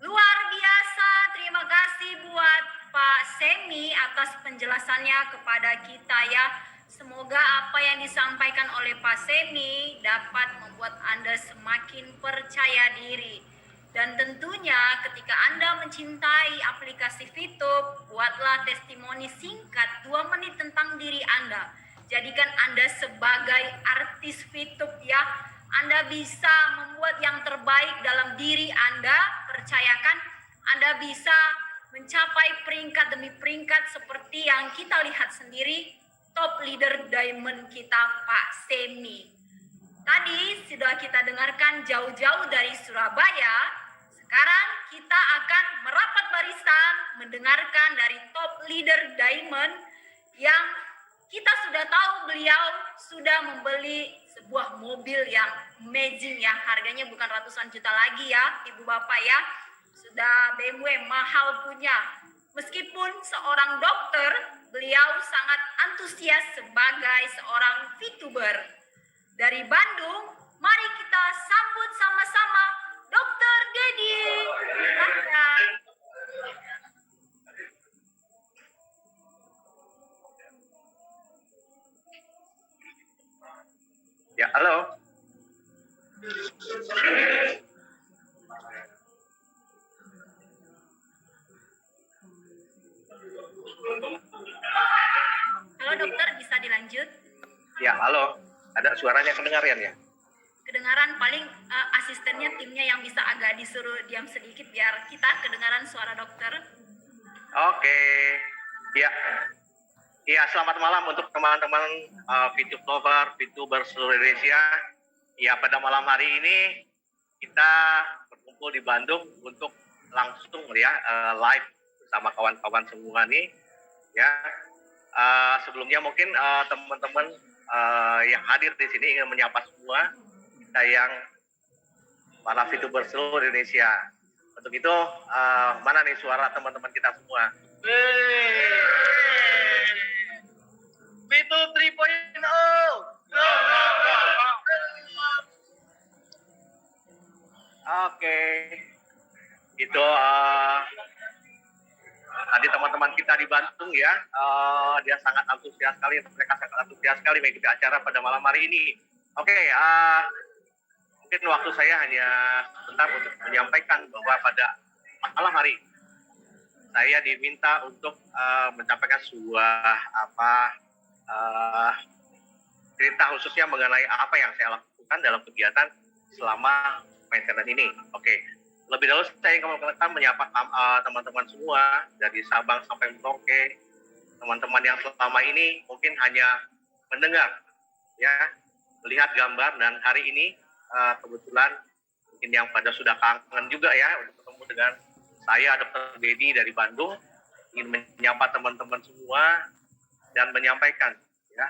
Luar biasa, terima kasih buat Pak Semi atas penjelasannya kepada kita ya. Semoga apa yang disampaikan oleh Pak Semi dapat membuat Anda semakin percaya diri. Dan tentunya ketika Anda mencintai aplikasi Fitup, buatlah testimoni singkat 2 menit tentang diri Anda. Jadikan Anda sebagai artis Fitup ya. Anda bisa membuat yang terbaik dalam diri Anda, percayakan Anda bisa mencapai peringkat demi peringkat seperti yang kita lihat sendiri top leader diamond kita Pak Semi. Tadi sudah kita dengarkan jauh-jauh dari Surabaya. Sekarang kita akan merapat barisan mendengarkan dari top leader diamond yang kita sudah tahu beliau sudah membeli sebuah mobil yang amazing ya. Harganya bukan ratusan juta lagi ya Ibu Bapak ya. Sudah BMW mahal punya. Meskipun seorang dokter, beliau sangat antusias sebagai seorang VTuber. Dari Bandung, mari kita sambut sama-sama Dr. Dedi. Silakan. Ya, halo. Halo dokter, bisa dilanjut? Ya, halo. Ada suaranya kedengaran ya? Kedengaran paling asistennya timnya yang bisa agak disuruh diam sedikit biar kita kedengaran suara dokter. Oke. Ya. Ya, selamat malam untuk teman-teman VTube lover, VTuber seluruh Indonesia. Ya, pada malam hari ini kita berkumpul di Bandung untuk langsung ya live bersama kawan-kawan semua nih. Ya, sebelumnya mungkin teman-teman yang hadir di sini ingin menyapa semua kita yang para VTuber seluruh Indonesia. Untuk itu mana nih suara teman-teman kita semua? VTube 3.0. Oke. Itu tadi teman-teman kita di Bandung ya, dia sangat antusias sekali, mereka sangat antusias sekali mengikuti acara pada malam hari ini. Oke, mungkin waktu saya hanya sebentar untuk menyampaikan bahwa pada malam hari saya diminta untuk menyampaikan sebuah cerita khususnya mengenai apa yang saya lakukan dalam kegiatan selama maintenance ini. Oke. Lebih dahulu saya ingin menyapa teman-teman semua dari Sabang sampai Merauke, teman-teman yang selama ini mungkin hanya mendengar, ya, melihat gambar, dan hari ini kebetulan mungkin yang pada sudah kangen juga ya untuk ketemu dengan saya, Dr. Dedi dari Bandung, ingin menyapa teman-teman semua dan menyampaikan, ya,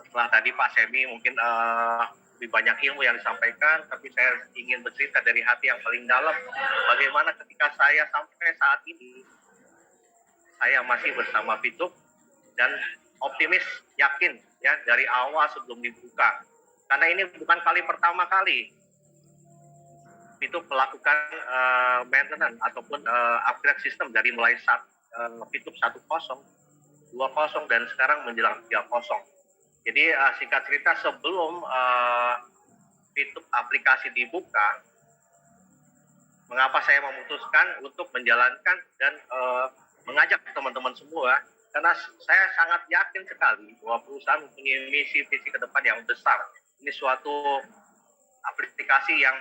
setelah tadi Pak Semi mungkin lebih banyak ilmu yang disampaikan, tapi saya ingin bercerita dari hati yang paling dalam bagaimana ketika saya sampai saat ini saya masih bersama VTube dan optimis, yakin ya dari awal sebelum dibuka, karena ini bukan kali pertama kali VTube melakukan maintenance ataupun upgrade sistem dari mulai VTube 1.0, 2.0 dan sekarang menjelang 3.0. Jadi singkat cerita sebelum VTube aplikasi dibuka, mengapa saya memutuskan untuk menjalankan dan mengajak teman-teman semua, karena saya sangat yakin sekali bahwa perusahaan mempunyai misi visi ke depan yang besar. Ini suatu aplikasi yang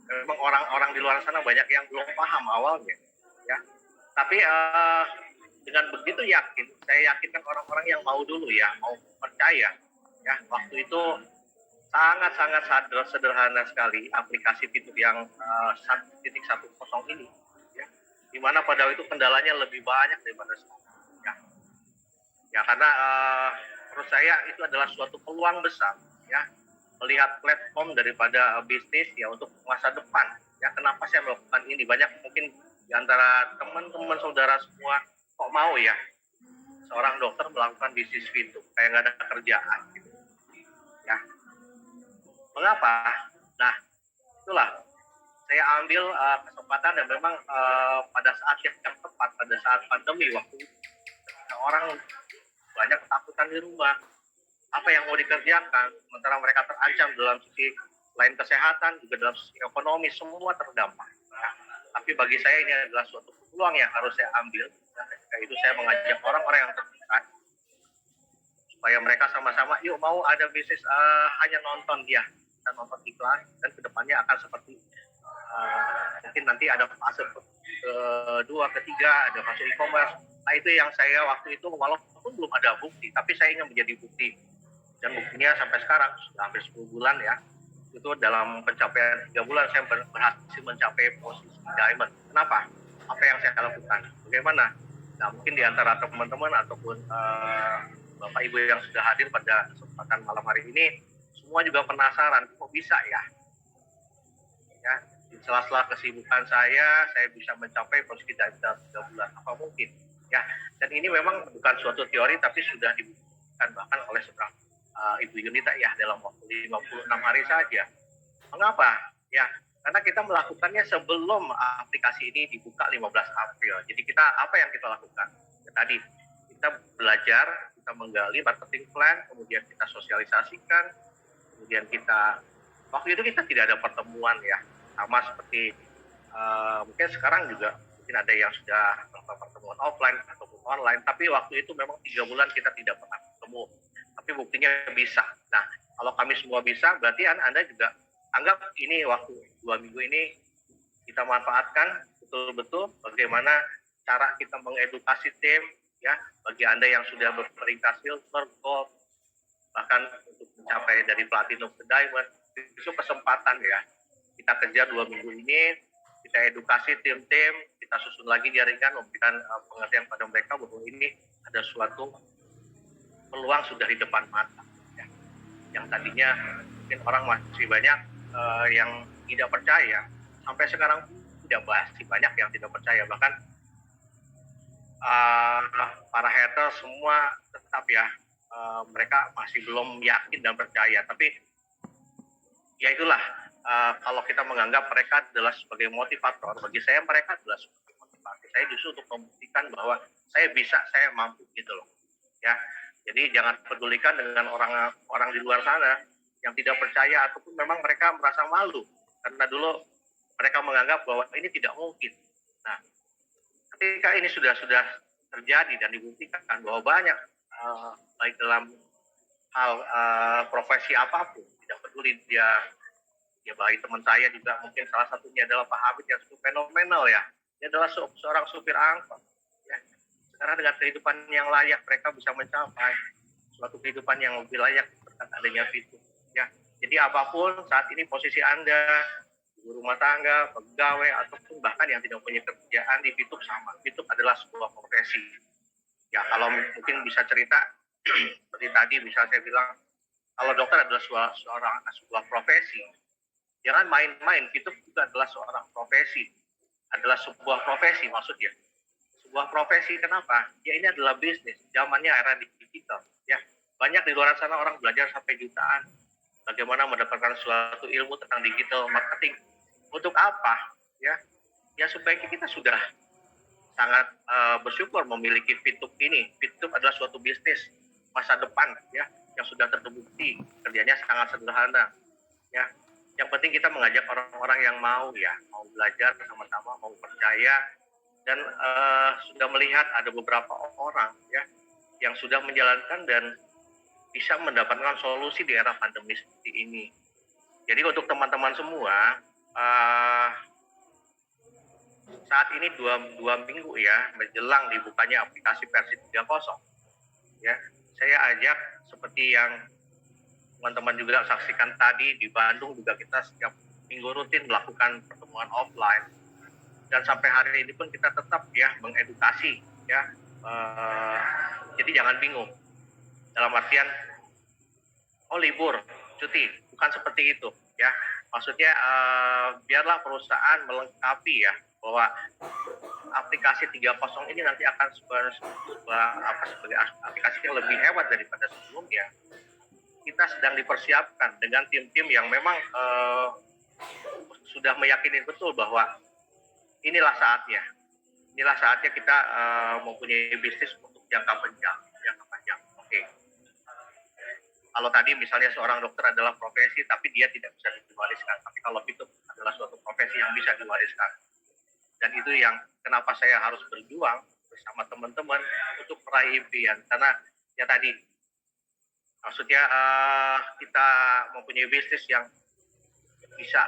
memang orang-orang di luar sana banyak yang belum paham awalnya, ya. Tapi dengan begitu yakin, saya yakinkan orang-orang yang mau dulu ya, mau percaya. Ya, waktu itu sangat-sangat sederhana sekali aplikasi VTube yang 1.10 ini, ya, dimana pada itu kendalanya lebih banyak daripada sekarang. Ya karena menurut saya itu adalah suatu peluang besar, ya, melihat platform daripada bisnis ya untuk masa depan. Ya, kenapa saya melakukan ini? Banyak mungkin di antara teman-teman saudara semua kok mau ya seorang dokter melakukan bisnis VTube kayak nggak ada kerjaan gitu. Ya, mengapa? Nah, itulah saya ambil kesempatan dan memang pada saat yang tepat, pada saat pandemi waktu orang banyak ketakutan di rumah, apa yang mau dikerjakan, sementara mereka terancam dalam sisi lain kesehatan, juga dalam sisi ekonomi, semua terdampak. Nah, tapi bagi saya ini adalah suatu peluang yang harus saya ambil. Nah, ketika itu saya mengajak orang-orang yang terdekat supaya mereka sama-sama, yuk mau ada bisnis hanya nonton dia, kita nonton iklan dan kedepannya akan seperti mungkin nanti ada fase kedua, ketiga, ada masuk e-commerce. Nah itu yang saya waktu itu walaupun belum ada bukti, tapi saya ingin menjadi bukti. Dan buktinya sampai sekarang sudah hampir 10 bulan ya. Itu dalam pencapaian 3 bulan saya berhasil mencapai posisi diamond. Kenapa? Apa yang saya lakukan? Bagaimana? Nah mungkin di antara teman-teman ataupun Bapak Ibu yang sudah hadir pada kesempatan malam hari ini, semua juga penasaran, kok bisa ya? Ya, di sela-sela kesibukan saya bisa mencapai posisi diamond 3 bulan. Apa mungkin? Ya, dan ini memang bukan suatu teori, tapi sudah dibuktikan bahkan oleh seorang Ibu Yunita ya dalam waktu 56 hari saja. Mengapa? Ya, karena kita melakukannya sebelum aplikasi ini dibuka 15 April. Jadi kita apa yang kita lakukan? Ya, tadi kita belajar, kita menggali marketing plan, kemudian kita sosialisasikan, kemudian kita waktu itu kita tidak ada pertemuan ya, sama seperti mungkin sekarang juga mungkin ada yang sudah melakukan pertemuan offline ataupun online, tapi waktu itu memang 3 bulan kita tidak pernah ketemu. Tapi buktinya bisa. Nah, kalau kami semua bisa, berarti Anda juga anggap ini waktu 2 minggu ini kita manfaatkan betul-betul bagaimana cara kita mengedukasi tim, ya, bagi Anda yang sudah berperingkat silver, gold, bahkan untuk mencapai dari platinum ke diamond, itu kesempatan ya. Kita kejar 2 minggu ini, kita edukasi tim-tim, kita susun lagi jaringan, memberikan pengertian pada mereka bahwa ini ada suatu peluang sudah di depan mata. Ya. Yang tadinya mungkin orang masih banyak yang tidak percaya, sampai sekarang tidak masih banyak yang tidak percaya, bahkan para hater semua tetap ya mereka masih belum yakin dan percaya. Tapi ya itulah kalau kita menganggap mereka adalah sebagai motivator, bagi saya mereka adalah sebagai motivasi. Saya justru untuk membuktikan bahwa saya bisa, saya mampu gitu loh. Ya, jadi jangan pedulikan dengan orang di luar sana yang tidak percaya ataupun memang mereka merasa malu karena dulu mereka menganggap bahwa ini tidak mungkin. Nah, ketika ini sudah terjadi dan dibuktikan bahwa banyak baik dalam hal profesi apapun, tidak peduli dia baik teman saya juga mungkin salah satunya adalah Pak Habib yang cukup fenomenal ya. Dia adalah seorang supir angkot. Ya. Karena dengan kehidupan yang layak mereka bisa mencapai suatu kehidupan yang lebih layak berkat adanya Fitur. Ya, jadi apapun saat ini posisi Anda, ibu rumah tangga, pegawai ataupun bahkan yang tidak punya kerjaan di Fitur sama. Fitur adalah sebuah profesi. Ya, kalau mungkin bisa cerita seperti tadi bisa saya bilang kalau dokter adalah sebuah profesi. Jangan main-main, Fitur juga adalah seorang profesi. Adalah sebuah profesi maksudnya. Sebuah profesi kenapa? Ya ini adalah bisnis, zamannya era digital. Ya, banyak di luar sana orang belajar sampai jutaan. Bagaimana mendapatkan suatu ilmu tentang digital marketing. Untuk apa? Ya supaya kita sudah sangat bersyukur memiliki Fitup ini. Fitup adalah suatu bisnis masa depan ya yang sudah terbukti kerjanya sangat sederhana. Ya, yang penting kita mengajak orang-orang yang mau belajar sama-sama, mau percaya. Dan sudah melihat ada beberapa orang ya yang sudah menjalankan dan bisa mendapatkan solusi di era pandemi seperti ini. Jadi untuk teman-teman semua saat ini dua minggu ya menjelang dibukanya aplikasi versi 3.0 ya, saya ajak seperti yang teman-teman juga saksikan tadi di Bandung juga kita setiap minggu rutin melakukan pertemuan offline. Dan sampai hari ini pun kita tetap ya mengedukasi ya. Jadi jangan bingung. Dalam artian libur, cuti, bukan seperti itu ya. Maksudnya biarlah perusahaan melengkapi ya bahwa aplikasi 3.0 ini nanti akan sebagai aplikasi yang lebih hebat daripada sebelumnya. Kita sedang dipersiapkan dengan tim-tim yang memang sudah meyakini betul bahwa inilah saatnya kita mempunyai bisnis untuk jangka panjang. Oke. Kalau tadi misalnya seorang dokter adalah profesi, tapi dia tidak bisa diwariskan. Tapi kalau itu adalah suatu profesi yang bisa diwariskan. Dan itu yang kenapa saya harus berjuang bersama teman-teman untuk meraih impian. Karena ya tadi, maksudnya kita mempunyai bisnis yang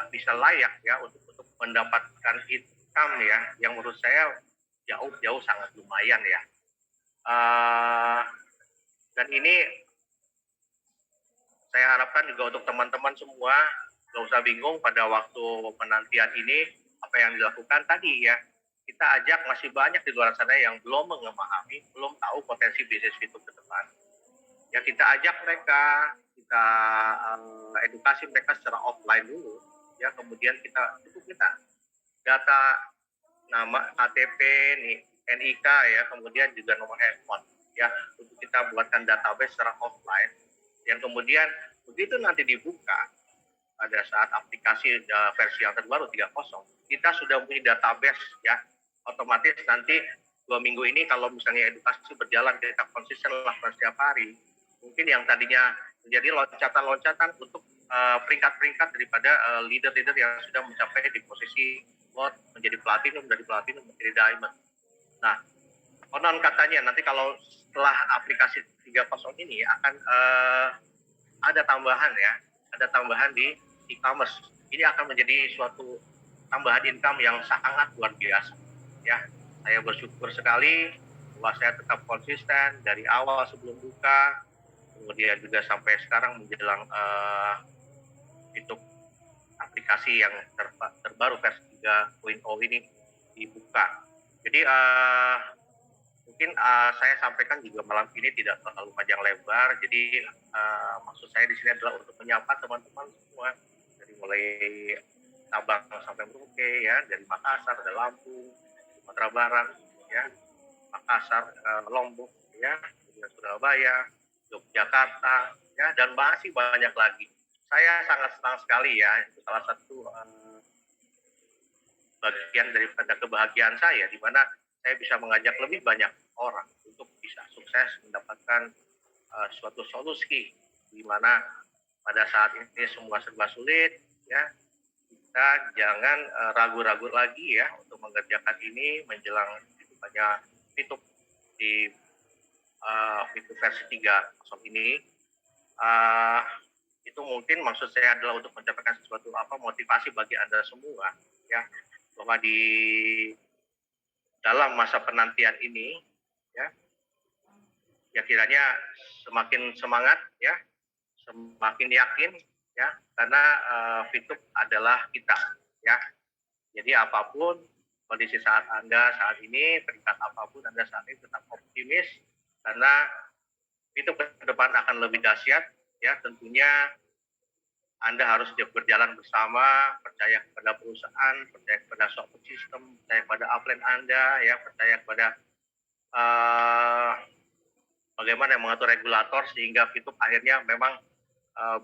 bisa layak ya untuk mendapatkan income ya, yang menurut saya jauh sangat lumayan ya. Dan ini saya harapkan juga untuk teman-teman semua nggak usah bingung pada waktu penantian ini apa yang dilakukan tadi ya. Kita ajak masih banyak di luar sana yang belum memahami, belum tahu potensi bisnis itu ke depan. Ya kita ajak mereka, kita edukasi mereka secara offline dulu. Ya kemudian kita data nama KTP, NIK ya, kemudian juga nomor handphone ya untuk kita buatkan database secara offline. Yang kemudian begitu nanti dibuka pada saat aplikasi versi yang terbaru 3.0, kita sudah punya database ya, otomatis nanti 2 minggu ini kalau misalnya edukasi berjalan kita konsisten lah setiap hari, mungkin yang tadinya menjadi loncatan-loncatan untuk peringkat-peringkat daripada leader-leader yang sudah mencapai di posisi gold, menjadi platinum, dari platinum menjadi diamond. Nah, konon katanya nanti kalau setelah aplikasi 3.0 ini akan ada tambahan ya, ada tambahan di e-commerce. Ini akan menjadi suatu tambahan income yang sangat luar biasa. Ya, saya bersyukur sekali bahwa saya tetap konsisten dari awal sebelum buka, kemudian juga sampai sekarang menjelang itu aplikasi yang terbaru versi 3.0 ini dibuka. Jadi mungkin saya sampaikan juga malam ini tidak terlalu panjang lebar. Jadi maksud saya di sini adalah untuk menyapa teman-teman semua dari mulai Sabang sampai Merauke ya, dari Makassar, ada Lampung, Sumatera Barat ya, Makassar, Lombok ya, Surabaya, Yogyakarta ya, dan masih banyak lagi. Saya sangat senang sekali ya, itu salah satu bagian daripada kebahagiaan saya, di mana saya bisa mengajak lebih banyak orang untuk bisa sukses mendapatkan suatu solusi, di mana pada saat ini semua serba sulit, ya kita jangan ragu-ragu lagi ya untuk mengerjakan ini menjelang dibukanya Fitup di Fitup versi 3.0 ini. Itu mungkin maksud saya adalah untuk mencapai sesuatu motivasi bagi Anda semua ya, bahwa di dalam masa penantian ini ya kiranya semakin semangat ya, semakin yakin ya, karena Fitup adalah kita ya. Jadi apapun kondisi saat Anda saat ini, peringkat apapun Anda saat ini, tetap optimis karena Fitup ke depan akan lebih dahsyat ya. Tentunya Anda harus berjalan bersama, percaya kepada perusahaan, percaya kepada software system, percaya kepada upline Anda, ya, percaya kepada bagaimana yang mengatur regulator sehingga Fitup akhirnya memang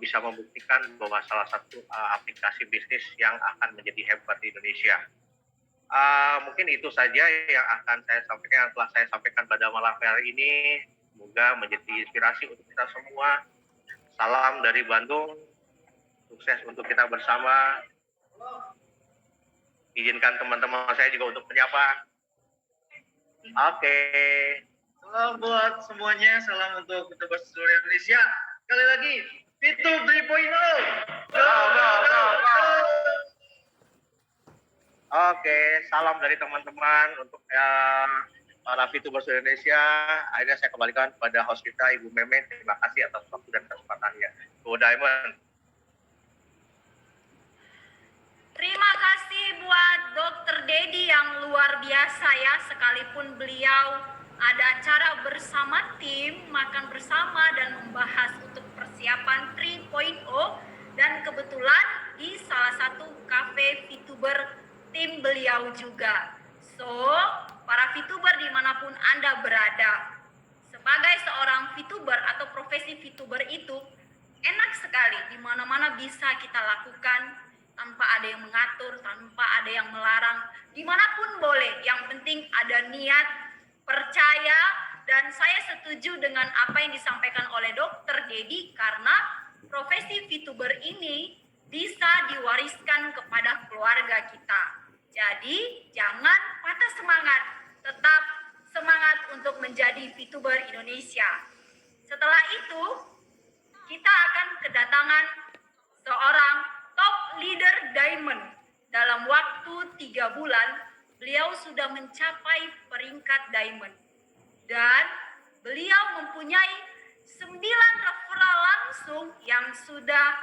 bisa membuktikan bahwa salah satu aplikasi bisnis yang akan menjadi hebat di Indonesia. Mungkin itu saja yang akan saya sampaikan, yang telah saya sampaikan pada malam hari ini. Semoga menjadi inspirasi untuk kita semua. Salam dari Bandung. Sukses untuk kita bersama. Izinkan teman-teman saya juga untuk menyapa. Oke. Salam buat semuanya, salam untuk Fitup seluruh Indonesia. Sekali lagi, Fitup 3.0. Go. Oke, salam dari teman-teman untuk para Fitup seluruh Indonesia. Akhirnya saya kembalikan kepada host kita, Ibu Meme. Terima kasih atas waktu dan kesempatannya. Go Diamond. Terima kasih buat Dr. Dedi yang luar biasa ya, sekalipun beliau ada acara bersama tim, makan bersama dan membahas untuk persiapan 3.0 dan kebetulan di salah satu kafe Fituber tim beliau juga. So, para Fituber dimanapun Anda berada, sebagai seorang Fituber atau profesi Fituber itu enak sekali, di mana-mana bisa kita lakukan tanpa ada yang mengatur, tanpa ada yang melarang, dimanapun boleh. Yang penting ada niat, percaya, dan saya setuju dengan apa yang disampaikan oleh Dr. Dedi karena profesi Fituber ini bisa diwariskan kepada keluarga kita. Jadi jangan patah semangat, tetap semangat untuk menjadi Fituber Indonesia. Setelah itu, kita akan kedatangan seorang top leader diamond dalam waktu 3 bulan beliau sudah mencapai peringkat diamond. Dan beliau mempunyai 9 referral langsung yang sudah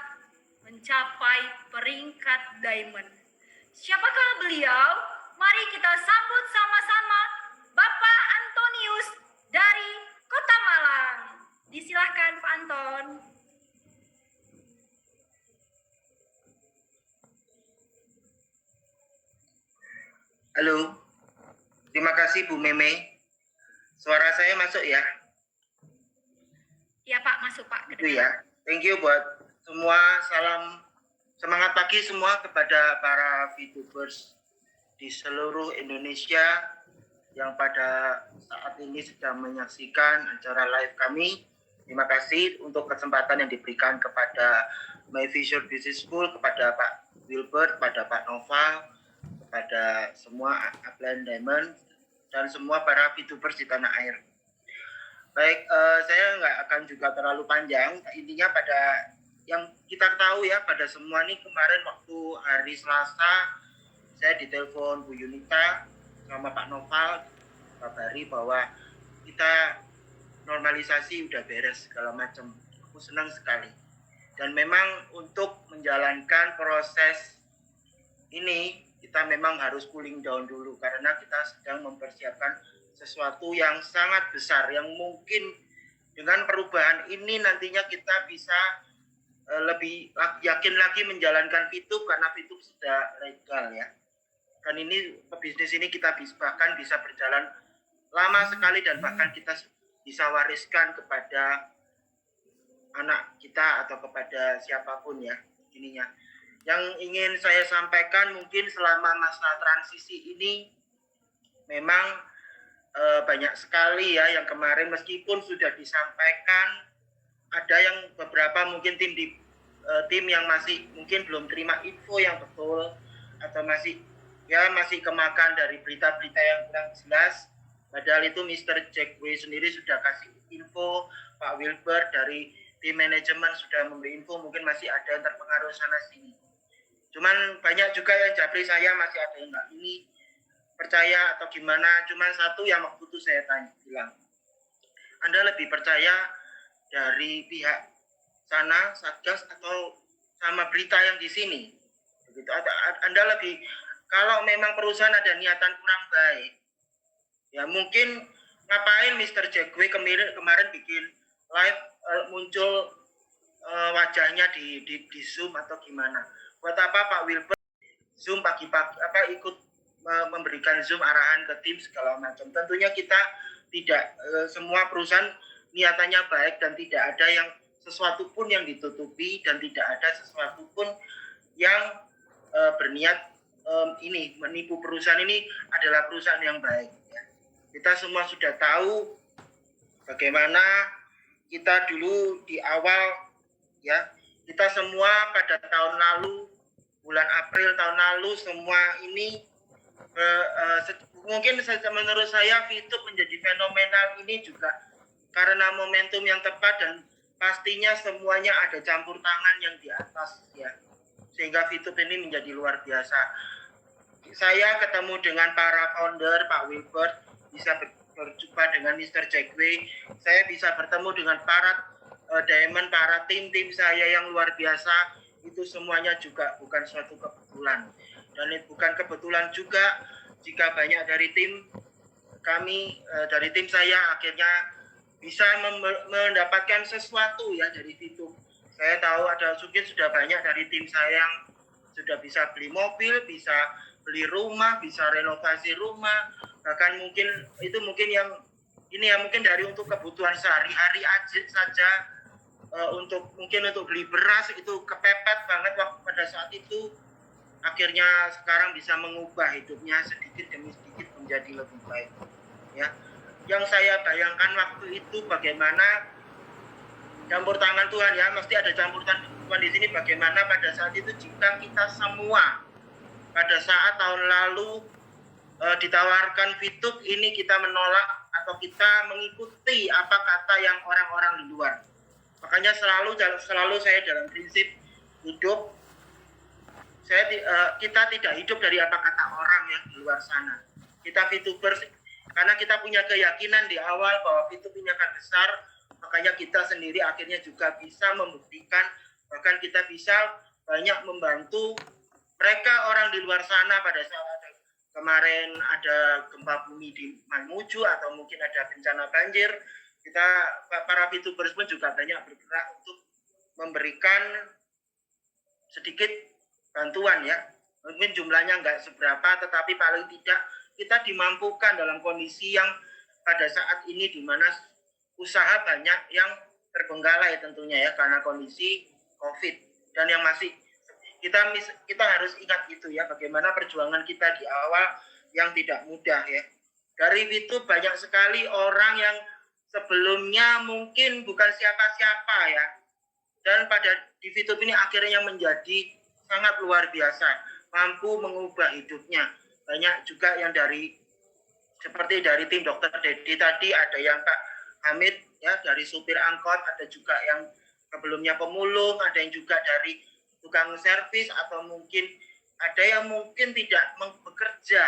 mencapai peringkat diamond. Siapakah beliau? Mari kita sambut sama-sama Bapak Antonius dari Kota Malang. Disilahkan Pak Anton. Halo, terima kasih Bu Meme. Suara saya masuk ya? Ya Pak, masuk Pak. Itu ya. Thank you buat semua. Salam semangat pagi semua kepada para VTubers di seluruh Indonesia yang pada saat ini sedang menyaksikan acara live kami. Terima kasih untuk kesempatan yang diberikan kepada My Vision Business School, kepada Pak Wilbert, kepada Pak Noval, kepada semua Upline Diamond dan semua para VTubers di tanah air. Baik, saya nggak akan juga terlalu panjang. Intinya pada yang kita tahu ya, pada semua nih kemarin waktu hari Selasa saya ditelepon Bu Yunita sama Pak Noval kabari bahwa kita normalisasi udah beres segala macam. Aku senang sekali. Dan memang untuk menjalankan proses ini kita memang harus cooling down dulu karena kita sedang mempersiapkan sesuatu yang sangat besar yang mungkin dengan perubahan ini nantinya kita bisa lebih yakin lagi menjalankan VTube karena VTube sudah legal ya. Dan ini bisnis ini kita bahkan bisa berjalan lama sekali dan bahkan kita bisa wariskan kepada anak kita atau kepada siapapun ya ininya. Yang ingin saya sampaikan mungkin selama masa transisi ini memang banyak sekali ya yang kemarin meskipun sudah disampaikan, ada yang beberapa mungkin tim yang masih mungkin belum terima info yang betul atau masih kemakan dari berita-berita yang kurang jelas. Padahal itu Mr. Jackway sendiri sudah kasih info, Pak Wilbert dari tim manajemen sudah memberi info, mungkin masih ada yang terpengaruh sana sini. Cuman banyak juga yang japri saya masih ada yang nggak ini percaya atau gimana. Cuman satu yang waktu itu saya bilang, Anda lebih percaya dari pihak sana Satgas atau sama berita yang di sini? Begitu. Anda lebih, kalau memang perusahaan ada niatan kurang baik, ya mungkin ngapain Mr. Jackway kemarin bikin live muncul wajahnya di Zoom atau gimana? Buat apa Pak Wilbert Zoom pagi-pagi ikut memberikan Zoom arahan ke tim segala macam. Tentunya kita tidak semua perusahaan niatannya baik dan tidak ada yang sesuatu pun yang ditutupi dan tidak ada sesuatu pun yang berniat ini menipu. Perusahaan ini adalah perusahaan yang baik ya. Kita semua sudah tahu bagaimana kita dulu di awal ya, kita semua pada tahun lalu bulan April tahun lalu semua ini mungkin menurut saya VTube menjadi fenomenal ini juga karena momentum yang tepat dan pastinya semuanya ada campur tangan yang di atas ya, sehingga VTube ini menjadi luar biasa. Saya ketemu dengan para founder, Pak Wilbert, bisa berjumpa dengan Mr. Jackway, saya bisa bertemu dengan para Diamond, para tim-tim saya yang luar biasa. Itu semuanya juga bukan suatu kebetulan. Dan bukan kebetulan juga jika banyak dari tim kami, dari tim saya akhirnya bisa mendapatkan sesuatu ya dari VTube. Saya tahu ada mungkin sudah banyak dari tim saya yang sudah bisa beli mobil, bisa beli rumah, bisa renovasi rumah, bahkan mungkin itu mungkin yang ini ya mungkin dari untuk kebutuhan sehari-hari aja saja. Untuk beli beras itu kepepet banget waktu pada saat itu, akhirnya sekarang bisa mengubah hidupnya sedikit demi sedikit menjadi lebih baik ya. Yang saya bayangkan waktu itu bagaimana campur tangan Tuhan ya, mesti ada campur tangan Tuhan di sini. Bagaimana pada saat itu jika kita semua pada saat tahun lalu ditawarkan VTube ini kita menolak atau kita mengikuti apa kata yang orang-orang di luar. Makanya selalu saya dalam prinsip hidup, kita tidak hidup dari apa kata orang ya. yang di luar sana. Kita VTubers, karena kita punya keyakinan di awal bahwa VTube ini akan besar, makanya kita sendiri akhirnya juga bisa membuktikan, bahkan kita bisa banyak membantu mereka orang di luar sana pada saat kemarin ada gempa bumi di Mamuju atau mungkin ada bencana banjir. Kita para VTubers pun juga banyak bergerak untuk memberikan sedikit bantuan ya. Mungkin jumlahnya nggak seberapa, tetapi paling tidak kita dimampukan dalam kondisi yang pada saat ini di mana usaha banyak yang terbengkalai tentunya ya karena kondisi COVID. Dan yang masih kita harus ingat itu ya, bagaimana perjuangan kita di awal yang tidak mudah ya. Dari itu banyak sekali orang yang sebelumnya mungkin bukan siapa-siapa ya, dan pada di VTube ini akhirnya menjadi sangat luar biasa, mampu mengubah hidupnya. Banyak juga yang seperti dari tim dokter Dedi tadi, ada yang Pak Hamid ya dari supir angkot, ada juga yang sebelumnya pemulung, ada yang juga dari tukang servis, atau mungkin ada yang mungkin tidak bekerja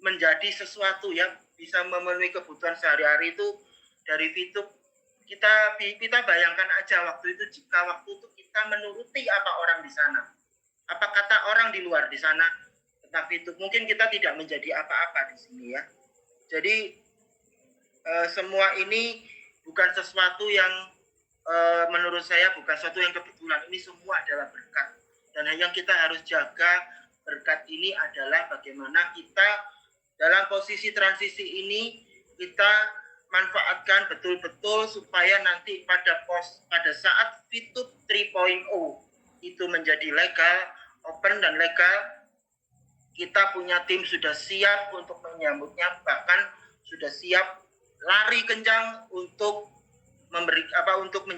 menjadi sesuatu yang bisa memenuhi kebutuhan sehari-hari itu dari VTube. Kita bayangkan aja waktu itu, jika waktu itu kita menuruti apa orang di sana, apa kata orang di luar di sana tentang VTube, mungkin kita tidak menjadi apa-apa di sini ya. Jadi semua ini bukan sesuatu yang menurut saya bukan sesuatu yang kebetulan, ini semua adalah berkat. Dan yang kita harus jaga berkat ini adalah bagaimana kita dalam posisi transisi ini kita manfaatkan betul-betul supaya nanti pada saat VTube 3.0 itu menjadi legal, open dan legal, kita punya tim sudah siap untuk menyambutnya, bahkan sudah siap lari kencang untuk untuk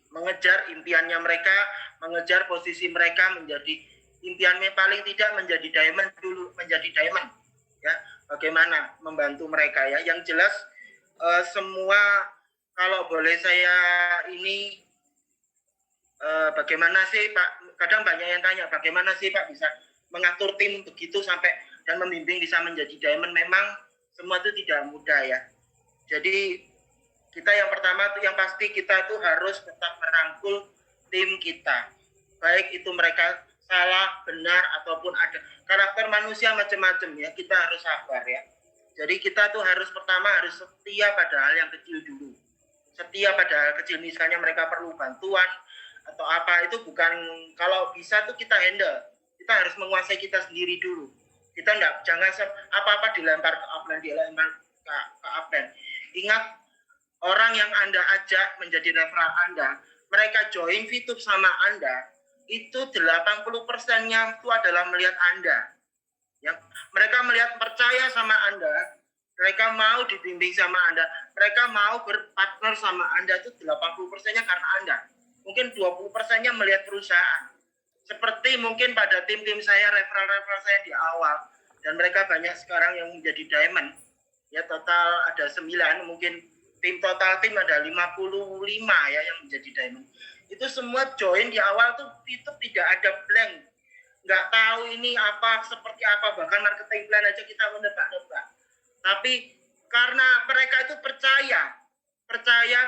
mengejar impiannya mereka, mengejar posisi mereka menjadi impiannya, paling tidak menjadi diamond dulu, menjadi diamond ya. Bagaimana membantu mereka ya. Yang jelas semua, kalau boleh saya ini bagaimana sih Pak, kadang banyak yang tanya bagaimana sih Pak bisa mengatur tim begitu sampai dan membimbing bisa menjadi diamond. Memang semua itu tidak mudah ya. Jadi kita yang pertama yang pasti kita itu harus tetap merangkul tim kita, baik itu mereka salah, benar, ataupun ada karakter manusia macam-macam ya, kita harus sabar ya. Jadi kita tuh pertama harus setia pada hal yang kecil dulu, setia pada hal kecil, misalnya mereka perlu bantuan atau apa, itu bukan, kalau bisa tuh kita handle, kita harus menguasai kita sendiri dulu. Kita jangan apa-apa dilempar ke upline, dilempar ke upline. Ingat, orang yang Anda ajak menjadi referral Anda, mereka join VTube sama Anda, itu 80%-nya itu adalah melihat Anda. Ya, mereka melihat percaya sama Anda, mereka mau dibimbing sama Anda, mereka mau berpartner sama Anda, itu 80%-nya karena Anda. Mungkin 20%-nya melihat perusahaan. Seperti mungkin pada tim-tim saya, referral saya di awal, dan mereka banyak sekarang yang menjadi diamond. Ya, total ada 9, mungkin total tim ada 55 ya yang menjadi diamond. Itu semua join di awal tuh itu tidak ada blank. Nggak tahu ini apa, seperti apa, bahkan marketing plan aja kita menebak-nebak. Tapi karena mereka itu percaya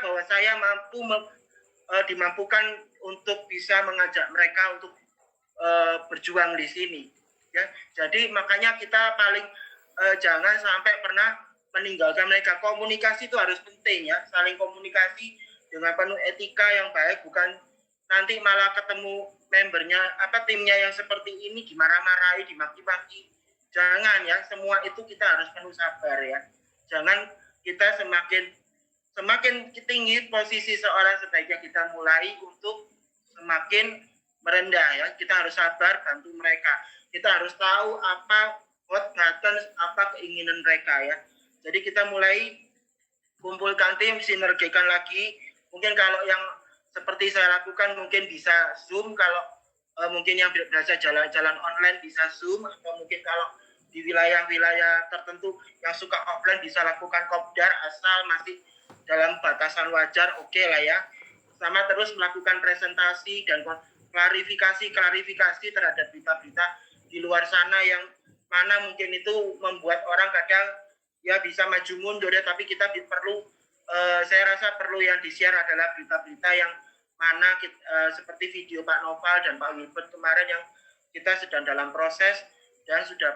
bahwa saya dimampukan untuk bisa mengajak mereka untuk berjuang di sini. Ya, jadi makanya kita paling jangan sampai pernah meninggalkan mereka. Komunikasi itu harus penting ya, saling komunikasi dengan penuh etika yang baik, bukan nanti malah ketemu membernya timnya yang seperti ini dimarah-marahi, dimaki-maki. Jangan ya, semua itu kita harus penuh sabar ya. Jangan kita semakin tinggi posisi seorang, sebaiknya kita mulai untuk semakin merendah ya. Kita harus sabar, bantu mereka. Kita harus tahu apa hot button, apa keinginan mereka ya. Jadi kita mulai kumpulkan tim, sinergikan lagi. Mungkin kalau yang seperti saya lakukan mungkin bisa Zoom, kalau mungkin yang biasa jalan-jalan online bisa Zoom, atau mungkin kalau di wilayah-wilayah tertentu yang suka offline bisa lakukan kopdar, asal masih dalam batasan wajar, oke lah ya. Sama terus melakukan presentasi dan klarifikasi terhadap berita-berita di luar sana yang mana mungkin itu membuat orang kadang ya bisa maju mundur ya, tapi kita perlu saya rasa perlu yang di-share adalah berita-berita yang mana seperti video Pak Noval dan Pak Wilbert kemarin yang kita sedang dalam proses dan sudah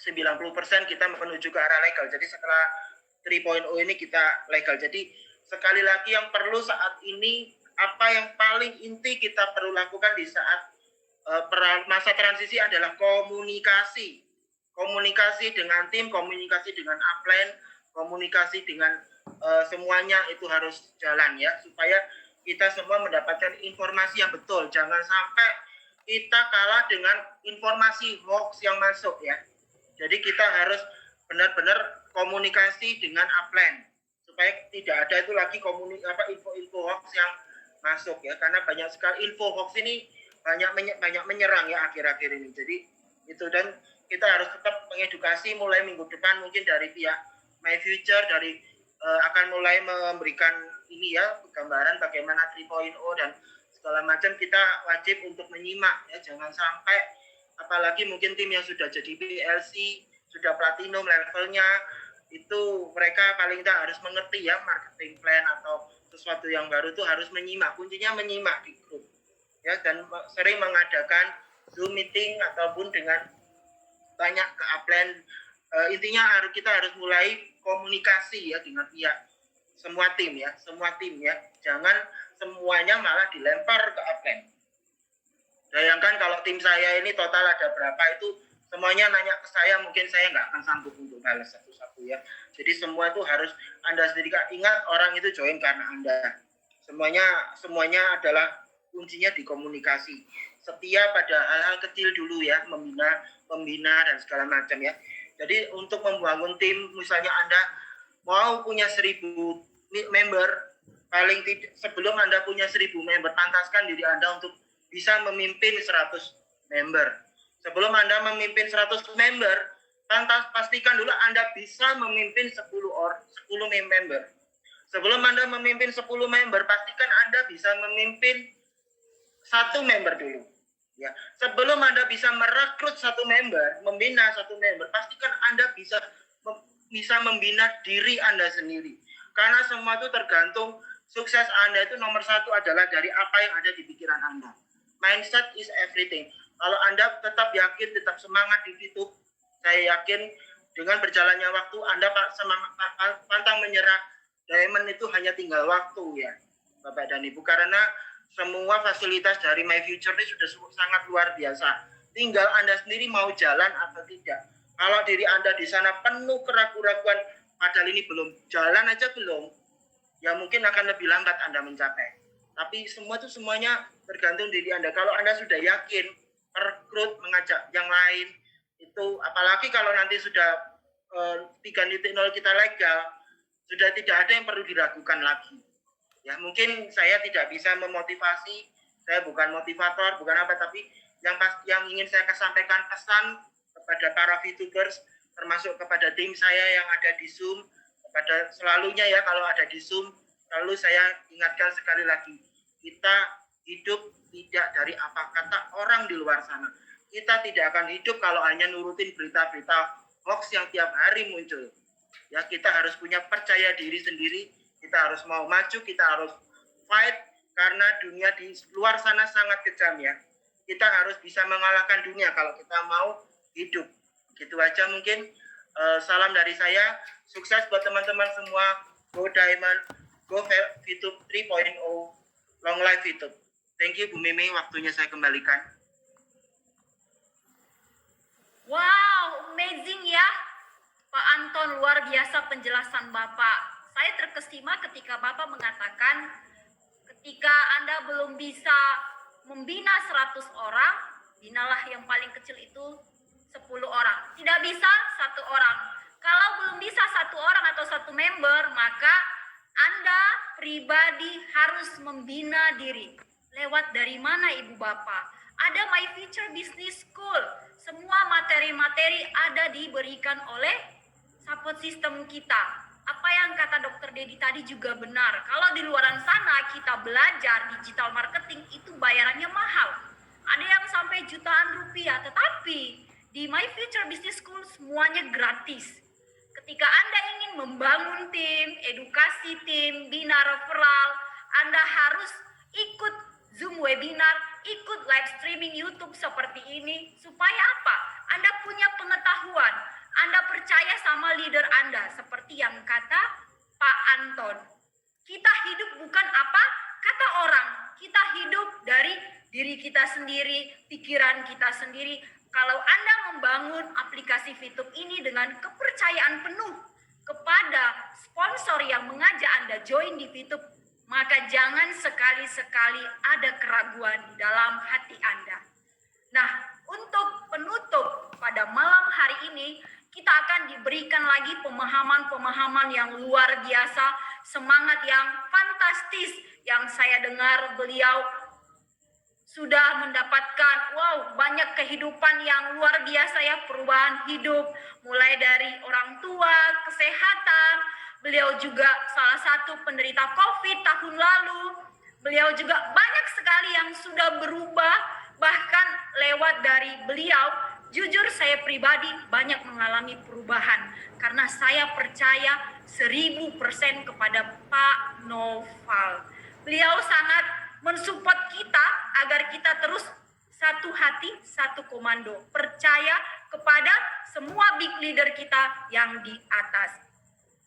90% kita menuju ke arah legal. Jadi setelah 3.0 ini kita legal. Jadi sekali lagi yang perlu saat ini, apa yang paling inti kita perlu lakukan di saat masa transisi adalah komunikasi. Komunikasi dengan tim, komunikasi dengan upline, komunikasi dengan semuanya itu harus jalan ya, supaya kita semua mendapatkan informasi yang betul. Jangan sampai kita kalah dengan informasi hoax yang masuk ya. Jadi kita harus benar-benar komunikasi dengan upline supaya tidak ada itu lagi info-info hoax yang masuk ya, karena banyak sekali info hoax ini banyak menyerang ya akhir-akhir ini. Jadi itu, dan kita harus tetap mengedukasi mulai minggu depan mungkin dari pihak My Future akan mulai memberikan ini ya gambaran bagaimana 3.0 dan segala macam. Kita wajib untuk menyimak ya, jangan sampai apalagi mungkin tim yang sudah jadi PLC, sudah platinum levelnya, itu mereka paling tidak harus mengerti ya marketing plan atau sesuatu yang baru itu harus menyimak. Kuncinya menyimak di grup ya, dan sering mengadakan Zoom meeting ataupun dengan banyak ke upline. Intinya kita harus mulai komunikasi ya dengan pihak semua tim ya, jangan semuanya malah dilempar ke upline. Bayangkan kalau tim saya ini total ada berapa, itu semuanya nanya ke saya, mungkin saya nggak akan sanggup untuk balas satu-satu ya. Jadi semua itu harus Anda sendiri ingat, orang itu join karena Anda. Semuanya adalah kuncinya di komunikasi. Setia pada hal-hal kecil dulu ya, membina dan segala macam ya. Jadi untuk membangun tim, misalnya Anda mau punya 1.000 member, paling tidak sebelum Anda punya 1.000 member, pantaskan diri Anda untuk bisa memimpin 100 member. Sebelum Anda memimpin 100 member, pastikan dulu Anda bisa memimpin 10 member. Sebelum Anda memimpin 10 member, pastikan Anda bisa memimpin 1 member dulu. Ya, sebelum Anda bisa merekrut 1 member, membina 1 member, pastikan Anda bisa membina diri Anda sendiri. Karena semua itu tergantung, sukses Anda itu nomor 1 adalah dari apa yang ada di pikiran Anda. Mindset is everything. Kalau Anda tetap yakin, tetap semangat di situ, saya yakin dengan berjalannya waktu Anda pantang menyerah. Diamond itu hanya tinggal waktu ya, Bapak dan Ibu. Karena semua fasilitas dari My Future ini sudah sangat luar biasa. Tinggal Anda sendiri mau jalan atau tidak. Kalau diri Anda di sana penuh keraguan-keraguan, padahal ini belum jalan aja belum, ya mungkin akan lebih lambat Anda mencapai. Tapi semuanya tergantung diri Anda. Kalau Anda sudah yakin, rekrut, mengajak yang lain, itu apalagi kalau nanti sudah 3.0 kita legal, sudah tidak ada yang perlu diragukan lagi. Ya mungkin saya tidak bisa memotivasi, saya bukan motivator, bukan apa, tapi yang ingin saya sampaikan pesan kepada para VTubers, termasuk kepada tim saya yang ada di Zoom, kepada selalunya ya kalau ada di Zoom, lalu saya ingatkan sekali lagi, kita hidup tidak dari apa kata orang di luar sana. Kita tidak akan hidup kalau hanya nurutin berita-berita hoax yang tiap hari muncul. Ya, kita harus punya percaya diri sendiri, kita harus mau maju, kita harus fight, karena dunia di luar sana sangat kejam ya. Kita harus bisa mengalahkan dunia kalau kita mau hidup. Gitu aja mungkin. Salam dari saya, sukses buat teman-teman semua. Go Diamond, go VTube 3.0, long life VTube. Thank you Bu Mimi, waktunya saya kembalikan. Wow, amazing ya. Pak Anton, luar biasa penjelasan Bapak. Saya terkesima ketika Bapak mengatakan ketika Anda belum bisa membina 100 orang, binalah yang paling kecil itu 10 orang. Tidak bisa 1 orang. Kalau belum bisa 1 orang atau 1 member, maka Anda pribadi harus membina diri. Lewat dari mana Ibu Bapak? Ada My Future Business School. Semua materi-materi ada diberikan oleh support system kita. Apa yang kata Dr. Dedi tadi juga benar. Kalau di luaran sana kita belajar digital marketing itu bayarannya mahal. Ada yang sampai jutaan rupiah. Tetapi Di My Future Business School semuanya gratis. Ketika Anda ingin membangun tim, edukasi tim, bina referral, Anda harus ikut Zoom webinar, ikut live streaming YouTube seperti ini. Supaya apa? Anda punya pengetahuan. Anda percaya sama leader Anda. Seperti yang kata Pak Anton. Kita hidup bukan apa kata orang. Kita hidup dari diri kita sendiri, pikiran kita sendiri. Kalau Anda membangun aplikasi VTube ini dengan kepercayaan penuh kepada sponsor yang mengajak Anda join di VTube, maka jangan sekali-sekali ada keraguan di dalam hati Anda. Nah, untuk penutup pada malam hari ini, kita akan diberikan lagi pemahaman-pemahaman yang luar biasa, semangat yang fantastis yang saya dengar beliau sudah mendapatkan banyak kehidupan yang luar biasa ya, perubahan hidup mulai dari orang tua, kesehatan. Beliau juga salah satu penderita COVID tahun lalu. Beliau juga banyak sekali yang sudah berubah, bahkan lewat dari beliau. Jujur saya pribadi banyak mengalami perubahan karena saya percaya 1000% kepada Pak Noval. Beliau sangat mensupport kita agar kita terus satu hati, satu komando. Percaya kepada semua big leader kita yang di atas.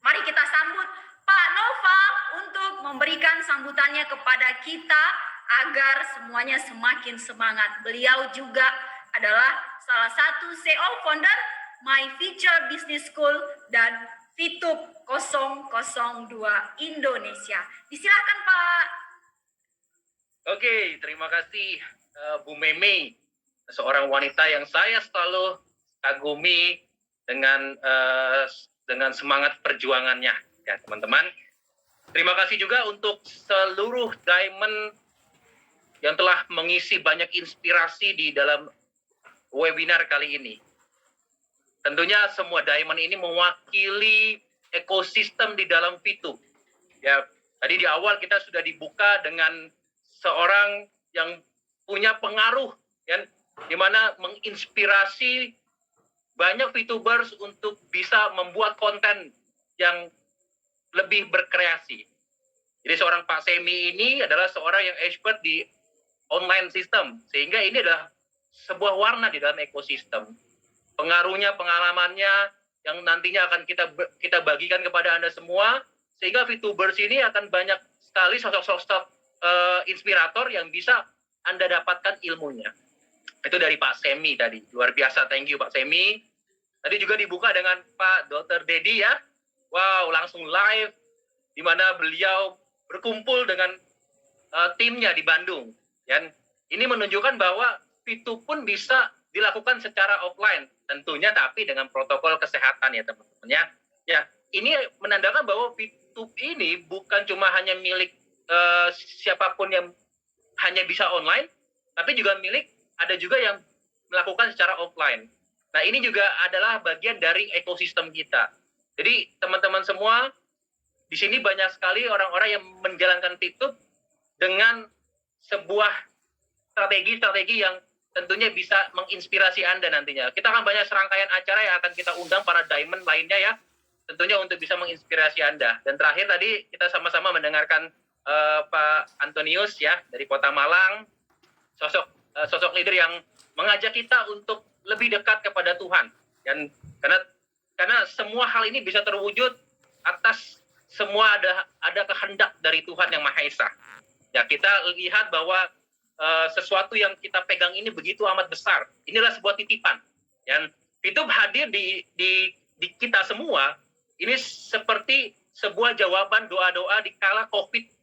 Mari kita sambut Pak Noval untuk memberikan sambutannya kepada kita agar semuanya semakin semangat. Beliau juga adalah salah satu CEO founder My Future Business School dan VTube 002 Indonesia. Disilakan Pak. Oke, terima kasih Bu Meme, seorang wanita yang saya selalu kagumi dengan semangat perjuangannya, ya teman-teman. Terima kasih juga untuk seluruh Diamond yang telah mengisi banyak inspirasi di dalam webinar kali ini. Tentunya semua Diamond ini mewakili ekosistem di dalam VTube. Ya, tadi di awal kita sudah dibuka dengan seorang yang punya pengaruh, ya, di mana menginspirasi banyak VTubers untuk bisa membuat konten yang lebih berkreasi. Jadi seorang Pak Semi ini adalah seorang yang expert di online system, sehingga ini adalah sebuah warna di dalam ekosistem. Pengaruhnya, pengalamannya yang nantinya akan kita bagikan kepada Anda semua, sehingga VTubers ini akan banyak sekali sosok-sosok inspirator yang bisa Anda dapatkan ilmunya. Itu dari Pak Semi tadi. Luar biasa, thank you Pak Semi. Tadi juga dibuka dengan Pak Dr. Dedi ya. Wow, langsung live di mana beliau berkumpul dengan timnya di Bandung. Dan ini menunjukkan bahwa VTube pun bisa dilakukan secara offline. Tentunya tapi dengan protokol kesehatan ya teman-teman ya. Ya, ini menandakan bahwa VTube ini bukan cuma hanya milik siapapun yang hanya bisa online, tapi juga ada juga yang melakukan secara offline. Nah, ini juga adalah bagian dari ekosistem kita. Jadi, teman-teman semua, di sini banyak sekali orang-orang yang menjalankan VTube dengan sebuah strategi yang tentunya bisa menginspirasi Anda nantinya. Kita akan banyak serangkaian acara yang akan kita undang para Diamond lainnya ya, tentunya untuk bisa menginspirasi Anda. Dan terakhir tadi kita sama-sama mendengarkan Pak Antonius ya dari Kota Malang, sosok leader yang mengajak kita untuk lebih dekat kepada Tuhan. Dan karena semua hal ini bisa terwujud atas semua ada kehendak dari Tuhan yang Maha Esa. Ya, kita lihat bahwa sesuatu yang kita pegang ini begitu amat besar. Inilah sebuah titipan. Dan itu hadir di kita semua. Ini seperti sebuah jawaban doa-doa di kala COVID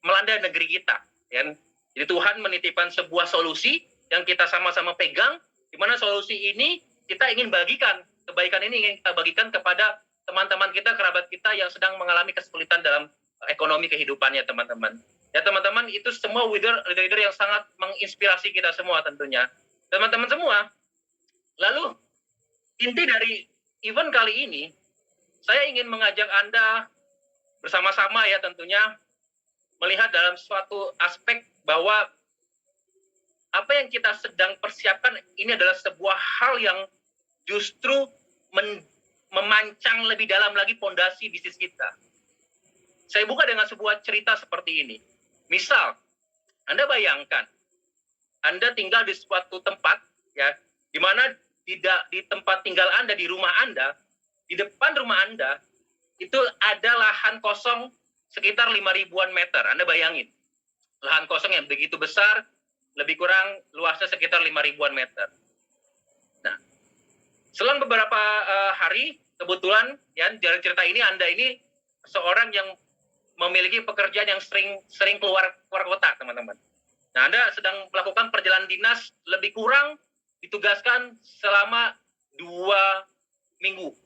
melanda negeri kita. Ya. Jadi Tuhan menitipkan sebuah solusi yang kita sama-sama pegang, di mana solusi ini kita ingin bagikan, kebaikan ini ingin kita bagikan kepada teman-teman kita, kerabat kita yang sedang mengalami kesulitan dalam ekonomi kehidupannya, teman-teman. Ya teman-teman, itu semua leader-leader yang sangat menginspirasi kita semua tentunya. Teman-teman semua, lalu inti dari event kali ini, saya ingin mengajak Anda bersama-sama ya tentunya, melihat dalam suatu aspek bahwa apa yang kita sedang persiapkan ini adalah sebuah hal yang justru memancang lebih dalam lagi fondasi bisnis kita. Saya buka dengan sebuah cerita seperti ini. Misal, Anda bayangkan, Anda tinggal di suatu tempat, ya, di mana di tempat tinggal Anda, di rumah Anda, di depan rumah Anda, itu ada lahan kosong sekitar 5.000-an meter. Anda bayangin, lahan kosong yang begitu besar, lebih kurang luasnya sekitar 5.000-an meter. Nah, selang beberapa hari, kebetulan, ya, dari cerita ini, Anda ini seorang yang memiliki pekerjaan yang sering keluar kota, teman-teman. Nah, Anda sedang melakukan perjalanan dinas lebih kurang ditugaskan selama 2 minggu.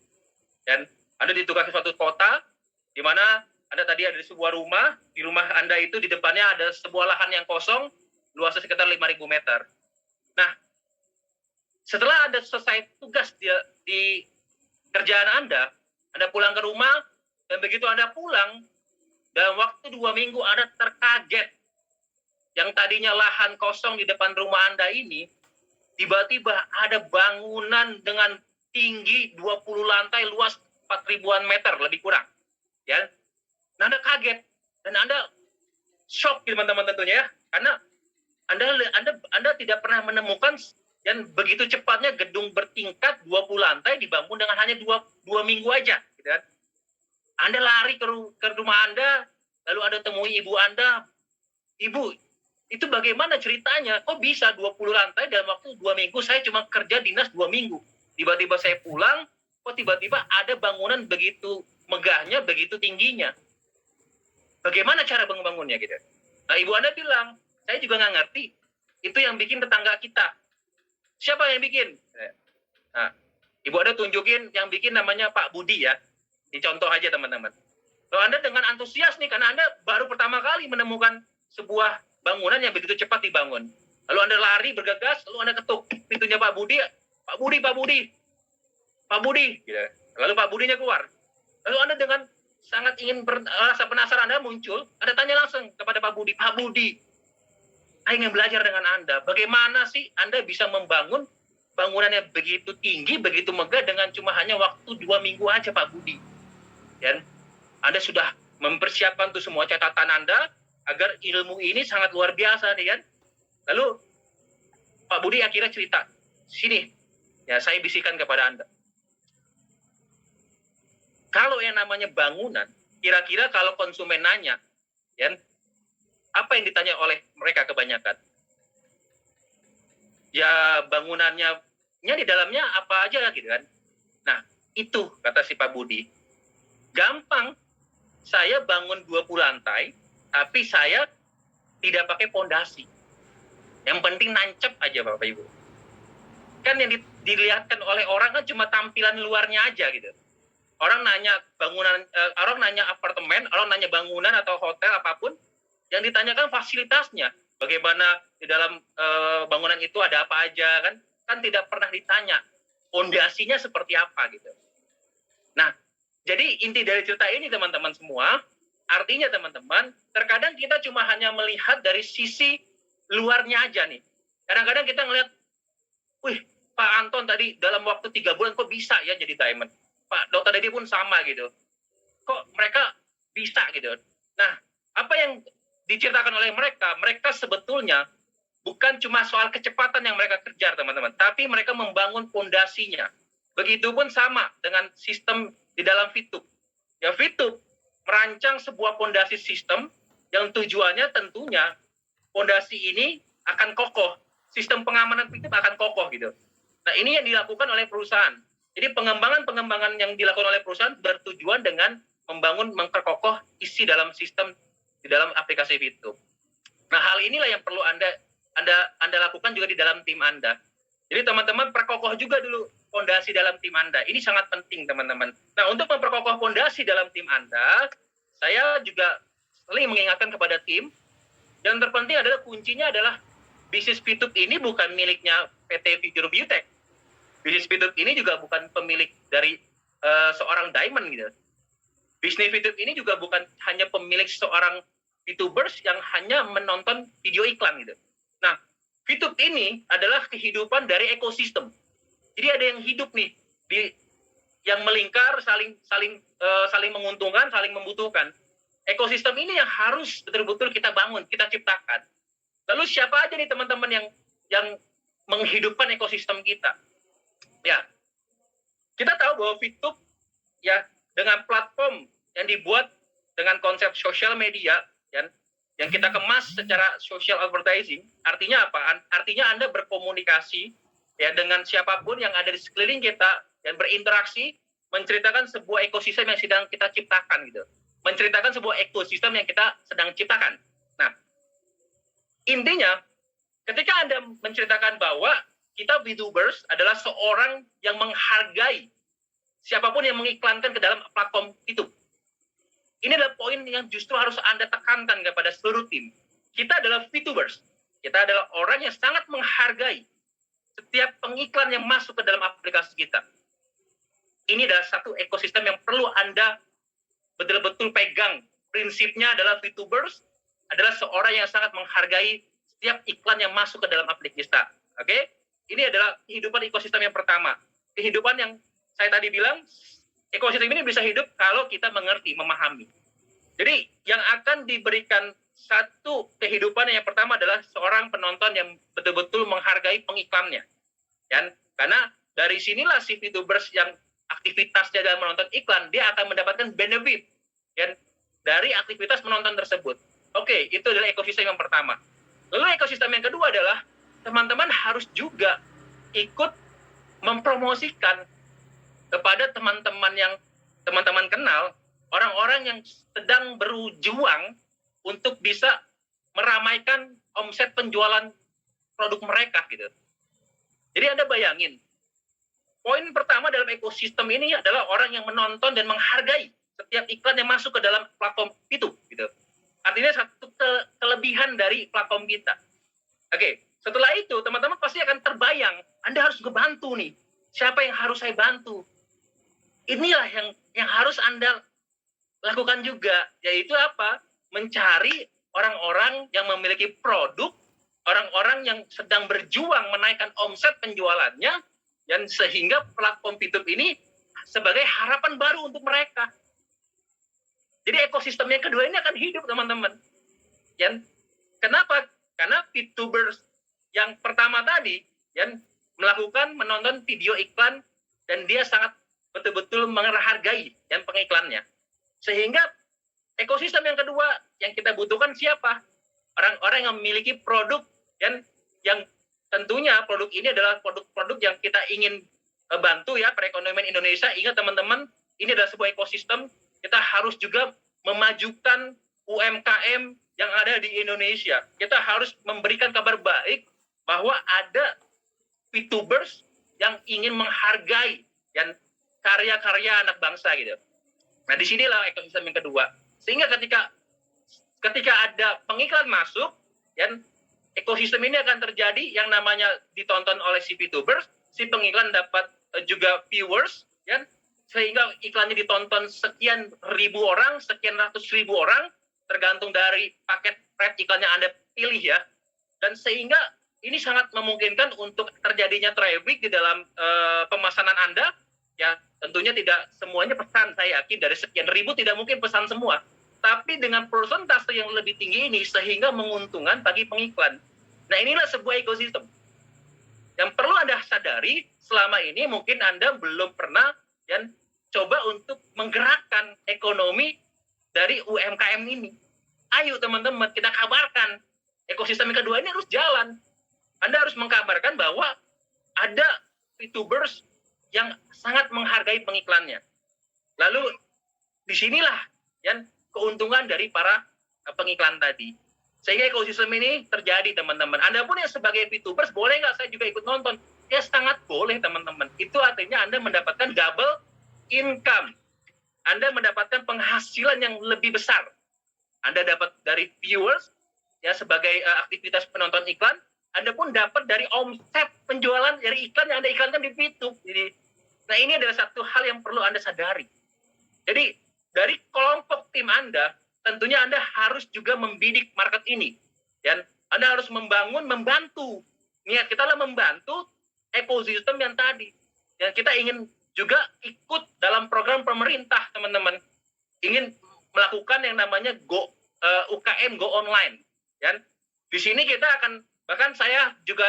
Dan Anda ditugaskan ke suatu kota, di mana Anda tadi ada di sebuah rumah, di rumah Anda itu di depannya ada sebuah lahan yang kosong, luasnya sekitar 5.000 meter. Nah, setelah Anda selesai tugas di kerjaan Anda pulang ke rumah, dan begitu Anda pulang, dalam waktu 2 minggu Anda terkaget. Yang tadinya lahan kosong di depan rumah Anda ini, tiba-tiba ada bangunan dengan tinggi 20 lantai, luas 4.000-an meter, lebih kurang. Ya, nah, Anda kaget. Dan Anda shock, teman-teman, tentunya, ya. Karena Anda tidak pernah menemukan, dan begitu cepatnya gedung bertingkat 20 lantai dibangun dengan hanya 2 minggu aja. Gitu kan? Anda lari ke rumah Anda, lalu Anda temui ibu Anda. Ibu, itu bagaimana ceritanya? Kok bisa 20 lantai dalam waktu 2 minggu? Saya cuma kerja dinas 2 minggu. Tiba-tiba saya pulang, kok tiba-tiba ada bangunan begitu megahnya, begitu tingginya. Bagaimana cara bangunnya gitu? Nah, ibu Anda bilang, saya juga nggak ngerti. Itu yang bikin tetangga kita. Siapa yang bikin? Nah, ibu Anda tunjukin yang bikin namanya Pak Budi, ya. Ini contoh aja, teman-teman. Kalau Anda dengan antusias nih, karena Anda baru pertama kali menemukan sebuah bangunan yang begitu cepat dibangun. Lalu Anda lari bergegas, lalu Anda ketuk pintunya Pak Budi. Pak Budi, Pak Budi. Pak Budi. Gitu. Lalu Pak Budinya keluar. Lalu Anda dengan sangat ingin rasa penasaran Anda muncul, Anda tanya langsung kepada Pak Budi. Pak Budi, saya ingin belajar dengan Anda. Bagaimana sih Anda bisa membangun bangunannya begitu tinggi, begitu megah dengan cuma hanya waktu 2 minggu aja, Pak Budi. Dan Anda sudah mempersiapkan tuh semua catatan Anda agar ilmu ini sangat luar biasa, nih kan? Lalu Pak Budi akhirnya cerita, sini, ya saya bisikan kepada Anda. Kalau yang namanya bangunan, kira-kira kalau konsumen nanya, ya, apa yang ditanya oleh mereka kebanyakan? Ya bangunannya di dalamnya apa aja gitu kan? Nah, itu kata si Pak Budi. Gampang, saya bangun 20 lantai, tapi saya tidak pakai pondasi. Yang penting nancep aja, Bapak Ibu. Kan yang dilihatkan oleh orang kan cuma tampilan luarnya aja gitu. Orang nanya bangunan, orang nanya apartemen, orang nanya bangunan atau hotel apapun, yang ditanyakan fasilitasnya. Bagaimana di dalam bangunan itu ada apa aja kan? Kan tidak pernah ditanya pondasinya seperti apa gitu. Nah, jadi inti dari cerita ini teman-teman semua, artinya teman-teman, terkadang kita cuma hanya melihat dari sisi luarnya aja nih. Kadang-kadang kita ngelihat, wih, Pak Anton tadi dalam waktu 3 bulan kok bisa ya jadi diamond. Pak Dr. Dedi pun sama gitu. Kok mereka bisa gitu. Nah, apa yang diceritakan oleh mereka, mereka sebetulnya bukan cuma soal kecepatan yang mereka kejar, teman-teman, tapi mereka membangun fondasinya. Begitupun sama dengan sistem di dalam VTube. Ya, VTube merancang sebuah fondasi sistem yang tujuannya tentunya fondasi ini akan kokoh. Sistem pengamanan VTube akan kokoh gitu. Nah, ini yang dilakukan oleh perusahaan. Jadi pengembangan yang dilakukan oleh perusahaan bertujuan dengan memperkokoh isi dalam sistem di dalam aplikasi VTube. Nah, hal inilah yang perlu Anda lakukan juga di dalam tim Anda. Jadi teman-teman perkokoh juga dulu fondasi dalam tim Anda. Ini sangat penting, teman-teman. Nah, untuk memperkokoh fondasi dalam tim Anda, saya juga sering mengingatkan kepada tim, yang terpenting adalah kuncinya adalah bisnis VTube ini bukan miliknya PT Future Biotech. Bisnis VTube ini juga bukan pemilik dari seorang diamond gitu. Bisnis VTube ini juga bukan hanya pemilik seorang VTubers yang hanya menonton video iklan gitu. Nah, VTube ini adalah kehidupan dari ekosistem. Jadi ada yang hidup nih, yang melingkar, saling menguntungkan, saling membutuhkan. Ekosistem ini yang harus betul-betul kita bangun, kita ciptakan. Lalu siapa aja nih teman-teman yang menghidupkan ekosistem kita? Ya, kita tahu bahwa Fitup ya dengan platform yang dibuat dengan konsep social media yang kita kemas secara social advertising, artinya apa? Artinya Anda berkomunikasi ya dengan siapapun yang ada di sekeliling kita dan berinteraksi, menceritakan sebuah ekosistem yang sedang kita ciptakan gitu. Menceritakan sebuah ekosistem yang kita sedang ciptakan. Nah, intinya ketika Anda menceritakan bahwa kita VTubers adalah seorang yang menghargai siapapun yang mengiklankan ke dalam platform itu. Ini adalah poin yang justru harus Anda tekankan kepada seluruh tim. Kita adalah VTubers. Kita adalah orang yang sangat menghargai setiap pengiklan yang masuk ke dalam aplikasi kita. Ini adalah satu ekosistem yang perlu Anda betul-betul pegang. Prinsipnya adalah VTubers adalah seorang yang sangat menghargai setiap iklan yang masuk ke dalam aplikasi kita. Oke? Ini adalah kehidupan ekosistem yang pertama. Kehidupan yang saya tadi bilang, ekosistem ini bisa hidup kalau kita mengerti, memahami. Jadi yang akan diberikan satu kehidupan yang pertama adalah seorang penonton yang betul-betul menghargai pengiklannya. Dan karena dari sinilah si VTubers yang aktivitasnya dalam menonton iklan, dia akan mendapatkan benefit dari aktivitas menonton tersebut. Oke, itu adalah ekosistem yang pertama. Lalu ekosistem yang kedua adalah teman-teman harus juga ikut mempromosikan kepada teman-teman yang teman-teman kenal, orang-orang yang sedang berjuang untuk bisa meramaikan omset penjualan produk mereka gitu. Jadi Anda bayangin, poin pertama dalam ekosistem ini adalah orang yang menonton dan menghargai setiap iklan yang masuk ke dalam platform itu gitu. Artinya satu kelebihan dari platform kita. Oke, setelah itu teman-teman pasti akan terbayang, Anda harus ngebantu nih. Siapa yang harus saya bantu? Inilah yang harus Anda lakukan juga, yaitu apa? Mencari orang-orang yang memiliki produk, orang-orang yang sedang berjuang menaikkan omset penjualannya, dan sehingga platform VTube ini sebagai harapan baru untuk mereka. Jadi ekosistem yang kedua ini akan hidup, teman-teman. Kenapa? Karena VTubers yang pertama tadi melakukan menonton video iklan dan dia sangat betul-betul menghargai pengiklannya. Sehingga ekosistem yang kedua yang kita butuhkan siapa? Orang-orang yang memiliki produk yang tentunya produk ini adalah produk-produk yang kita ingin bantu ya perekonomian Indonesia. Ingat teman-teman, ini adalah sebuah ekosistem. Kita harus juga memajukan UMKM yang ada di Indonesia. Kita harus memberikan kabar baik bahwa ada VTubers yang ingin menghargai karya-karya anak bangsa gitu. Nah, disinilah ekosistem yang kedua. Sehingga ketika ada pengiklan masuk, ekosistem ini akan terjadi yang namanya ditonton oleh si VTubers, si pengiklan dapat juga viewers, sehingga iklannya ditonton sekian ribu orang, sekian ratus ribu orang, tergantung dari paket rate iklan yang Anda pilih ya. Dan sehingga ini sangat memungkinkan untuk terjadinya traffic di dalam pemesanan Anda. Ya, tentunya tidak semuanya pesan, saya yakin dari sekian ribu tidak mungkin pesan semua. Tapi dengan persentase yang lebih tinggi ini sehingga menguntungkan bagi pengiklan. Nah, inilah sebuah ekosistem yang perlu Anda sadari. Selama ini mungkin Anda belum pernah coba untuk menggerakkan ekonomi dari UMKM ini. Ayo teman-teman, kita kabarkan ekosistem yang kedua ini harus jalan. Anda harus mengkabarkan bahwa ada VTubers yang sangat menghargai pengiklannya. Lalu disinilah keuntungan dari para pengiklan tadi. Sehingga ekosistem ini terjadi, teman-teman. Anda pun yang sebagai VTubers, boleh nggak saya juga ikut nonton? Ya sangat boleh, teman-teman. Itu artinya Anda mendapatkan double income. Anda mendapatkan penghasilan yang lebih besar. Anda dapat dari viewers, ya sebagai aktivitas penonton iklan. Anda pun dapat dari omset penjualan dari iklan yang Anda iklankan di VTube. Jadi, nah ini adalah satu hal yang perlu Anda sadari. Jadi dari kelompok tim Anda, tentunya Anda harus juga membidik market ini. Dan Anda harus membantu. Niat kita adalah membantu ekosistem yang tadi. Ya, kita ingin juga ikut dalam program pemerintah, teman-teman. Ingin melakukan yang namanya UKM Go Online. Dan di sini kita akan, bahkan saya juga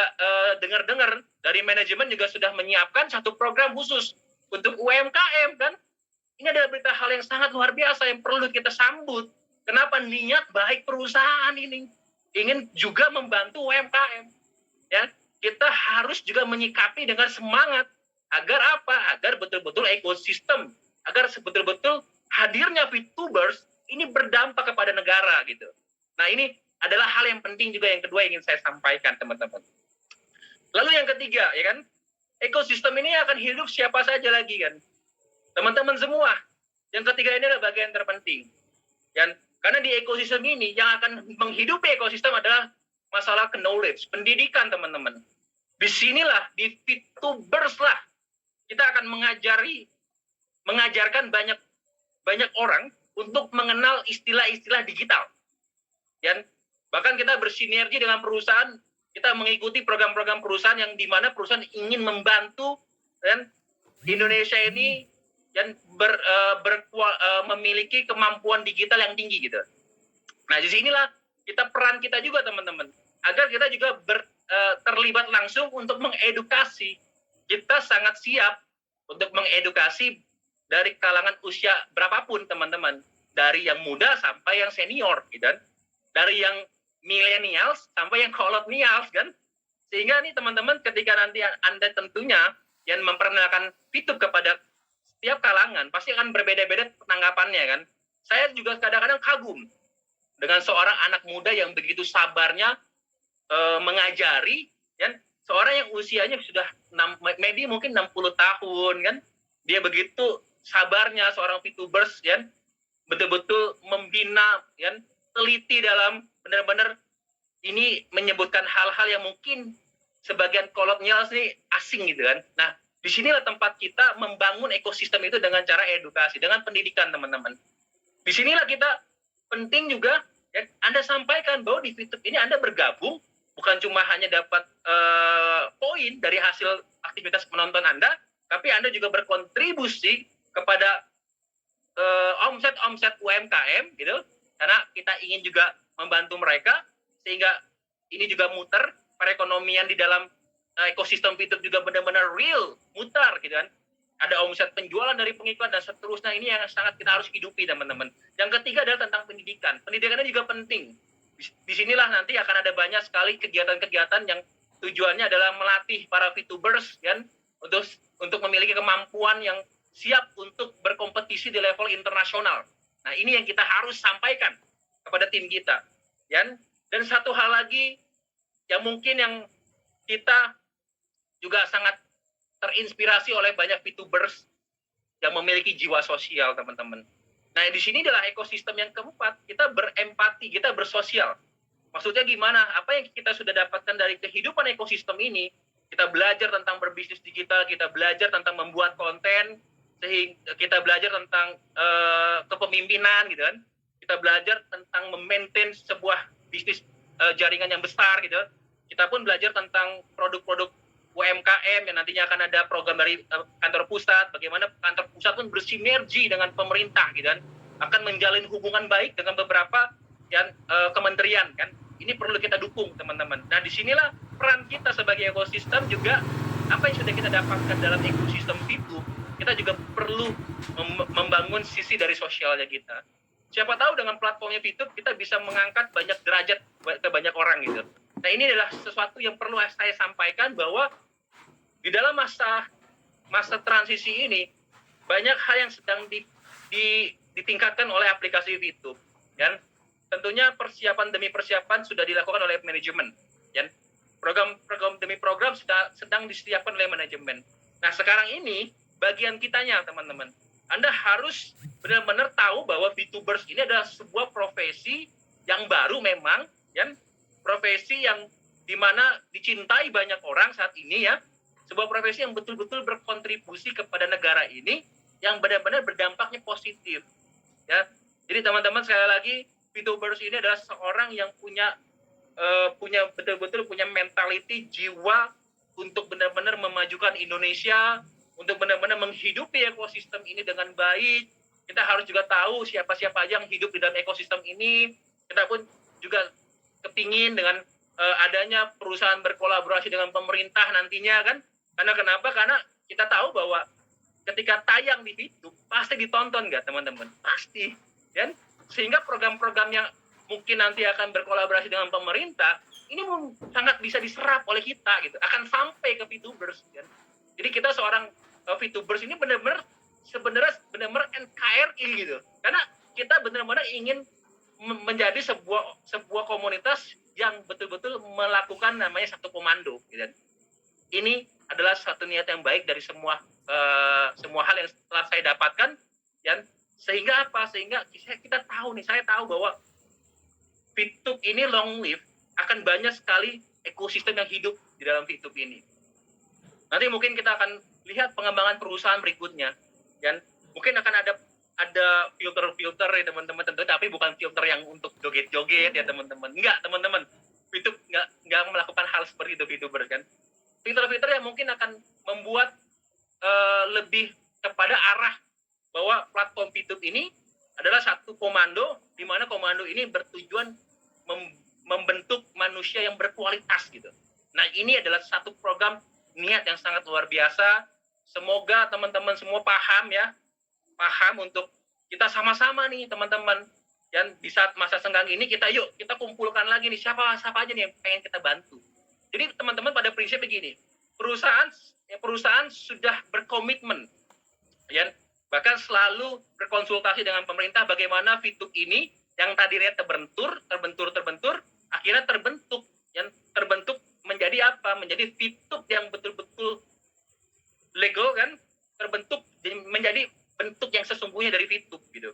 dengar-dengar dari manajemen juga sudah menyiapkan satu program khusus untuk UMKM, kan? Ini adalah berita hal yang sangat luar biasa yang perlu kita sambut. Kenapa? Niat baik perusahaan ini ingin juga membantu UMKM. Ya, kita harus juga menyikapi dengan semangat agar apa? Agar betul-betul ekosistem, agar betul-betul hadirnya VTubers ini berdampak kepada negara gitu. Nah, ini adalah hal yang penting juga yang kedua yang ingin saya sampaikan, teman-teman. Lalu yang ketiga, ya kan? Ekosistem ini akan hidup siapa saja lagi kan? Teman-teman semua. Yang ketiga ini adalah bagian terpenting. Dan karena di ekosistem ini yang akan menghidupi ekosistem adalah masalah knowledge, pendidikan, teman-teman. Disinilah, di VTubers lah, kita akan mengajarkan banyak orang untuk mengenal istilah-istilah digital. Dan bahkan kita bersinergi dengan perusahaan, kita mengikuti program-program perusahaan yang di mana perusahaan ingin membantu dan Indonesia ini dan memiliki kemampuan digital yang tinggi gitu. Nah, di sinilah peran kita juga, teman-teman, agar kita juga terlibat langsung untuk mengedukasi. Kita sangat siap untuk mengedukasi dari kalangan usia berapapun, teman-teman, dari yang muda sampai yang senior, gitu kan? Dari yang millennials sampai yang kolonials, kan? Sehingga nih, teman-teman, ketika nanti Anda tentunya yang memperkenalkan VTube kepada setiap kalangan, pasti akan berbeda-beda penanggapannya, kan? Saya juga kadang-kadang kagum dengan seorang anak muda yang begitu sabarnya mengajari, kan? Seorang yang usianya sudah mungkin 60 tahun, kan? Dia begitu sabarnya seorang VTubers, kan? Betul-betul membina, kan? Teliti dalam benar-benar ini menyebutkan hal-hal yang mungkin sebagian kolonial sih asing gitu kan. Nah, disinilah tempat kita membangun ekosistem itu dengan cara edukasi, dengan pendidikan, teman-teman. Disinilah kita penting juga, ya, Anda sampaikan bahwa di VTube ini Anda bergabung, bukan cuma hanya dapat poin dari hasil aktivitas penonton Anda, tapi Anda juga berkontribusi kepada omset UMKM, gitu. Karena kita ingin juga membantu mereka, sehingga ini juga muter, perekonomian di dalam ekosistem VTube juga benar-benar real, mutar, gitu kan. Ada omset penjualan dari pengiklan dan seterusnya. Ini yang sangat kita harus hidupi, teman-teman. Yang ketiga adalah tentang pendidikan. Pendidikannya juga penting. Disinilah nanti akan ada banyak sekali kegiatan-kegiatan yang tujuannya adalah melatih para VTubers, kan, untuk memiliki kemampuan yang siap untuk berkompetisi di level internasional. Nah, ini yang kita harus sampaikan kepada tim kita. Dan satu hal lagi yang mungkin yang kita juga sangat terinspirasi oleh banyak VTubers yang memiliki jiwa sosial, teman-teman. Nah, di sini adalah ekosistem yang keempat, kita berempati, kita bersosial. Maksudnya gimana? Apa yang kita sudah dapatkan dari kehidupan ekosistem ini, kita belajar tentang berbisnis digital, kita belajar tentang membuat konten, sehingga kita belajar tentang kepemimpinan, gitu kan. Kita belajar tentang memaintain sebuah bisnis jaringan yang besar, gitu. Kita pun belajar tentang produk-produk UMKM yang nantinya akan ada program dari kantor pusat, bagaimana kantor pusat pun bersinergi dengan pemerintah, gitu kan, akan menjalin hubungan baik dengan beberapa kementerian, kan. Ini perlu kita dukung, teman-teman. Nah, disinilah peran kita sebagai ekosistem juga, apa yang sudah kita dapatkan dalam ekosistem itu, kita juga perlu membangun sisi dari sosialnya kita. Siapa tahu dengan platformnya VTube kita bisa mengangkat banyak derajat ke banyak orang, gitu. Nah, ini adalah sesuatu yang perlu saya sampaikan bahwa di dalam masa transisi ini banyak hal yang sedang ditingkatkan oleh aplikasi VTube. Dan tentunya persiapan demi persiapan sudah dilakukan oleh manajemen. Dan program demi program sedang disiapkan oleh manajemen. Nah, sekarang ini bagian kitanya, teman-teman. Anda harus benar-benar tahu bahwa VTubers ini adalah sebuah profesi yang baru memang, ya, profesi yang dimana dicintai banyak orang saat ini, ya, sebuah profesi yang betul-betul berkontribusi kepada negara ini, yang benar-benar berdampaknya positif, ya. Jadi teman-teman, sekali lagi, VTubers ini adalah seorang yang punya betul-betul punya mentality, jiwa untuk benar-benar memajukan Indonesia, untuk benar-benar menghidupi ekosistem ini dengan baik. Kita harus juga tahu siapa-siapa aja yang hidup di dalam ekosistem ini. Kita pun juga kepingin dengan adanya perusahaan berkolaborasi dengan pemerintah nantinya kan. Karena kenapa? Karena kita tahu bahwa ketika tayang di YouTube pasti ditonton nggak teman-teman? Pasti, kan? Sehingga program-program yang mungkin nanti akan berkolaborasi dengan pemerintah ini sangat bisa diserap oleh kita gitu, akan sampai ke VTubers kan. Jadi kita seorang VTubers ini benar-benar NKRI gitu. Karena kita benar-benar ingin menjadi sebuah komunitas yang betul-betul melakukan namanya satu komando gitu. Ini adalah satu niat yang baik dari semua hal yang telah saya dapatkan, dan sehingga apa? Sehingga kita tahu nih, saya tahu bahwa VTube ini long live, akan banyak sekali ekosistem yang hidup di dalam VTube ini. Nanti mungkin kita akan lihat pengembangan perusahaan berikutnya, dan mungkin akan ada filter-filter ya teman-teman, tentu, tapi bukan filter yang untuk joget-joget ya teman-teman. Enggak teman-teman, VTube nggak melakukan hal seperti itu VTuber kan. Filter-filter yang mungkin akan membuat lebih kepada arah bahwa platform VTube ini adalah satu komando, di mana komando ini bertujuan membentuk manusia yang berkualitas gitu. Nah, ini adalah satu program niat yang sangat luar biasa. Semoga teman-teman semua paham untuk kita sama-sama nih teman-teman. Dan di saat masa senggang ini kita kumpulkan lagi nih siapa aja nih yang pengen kita bantu. Jadi teman-teman pada prinsip begini, perusahaan sudah berkomitmen, ya, bahkan selalu berkonsultasi dengan pemerintah bagaimana VTube ini yang tadinya terbentur, akhirnya terbentuk menjadi apa? Menjadi VTube yang betul-betul legal kan, terbentuk menjadi bentuk yang sesungguhnya dari VTube gitu.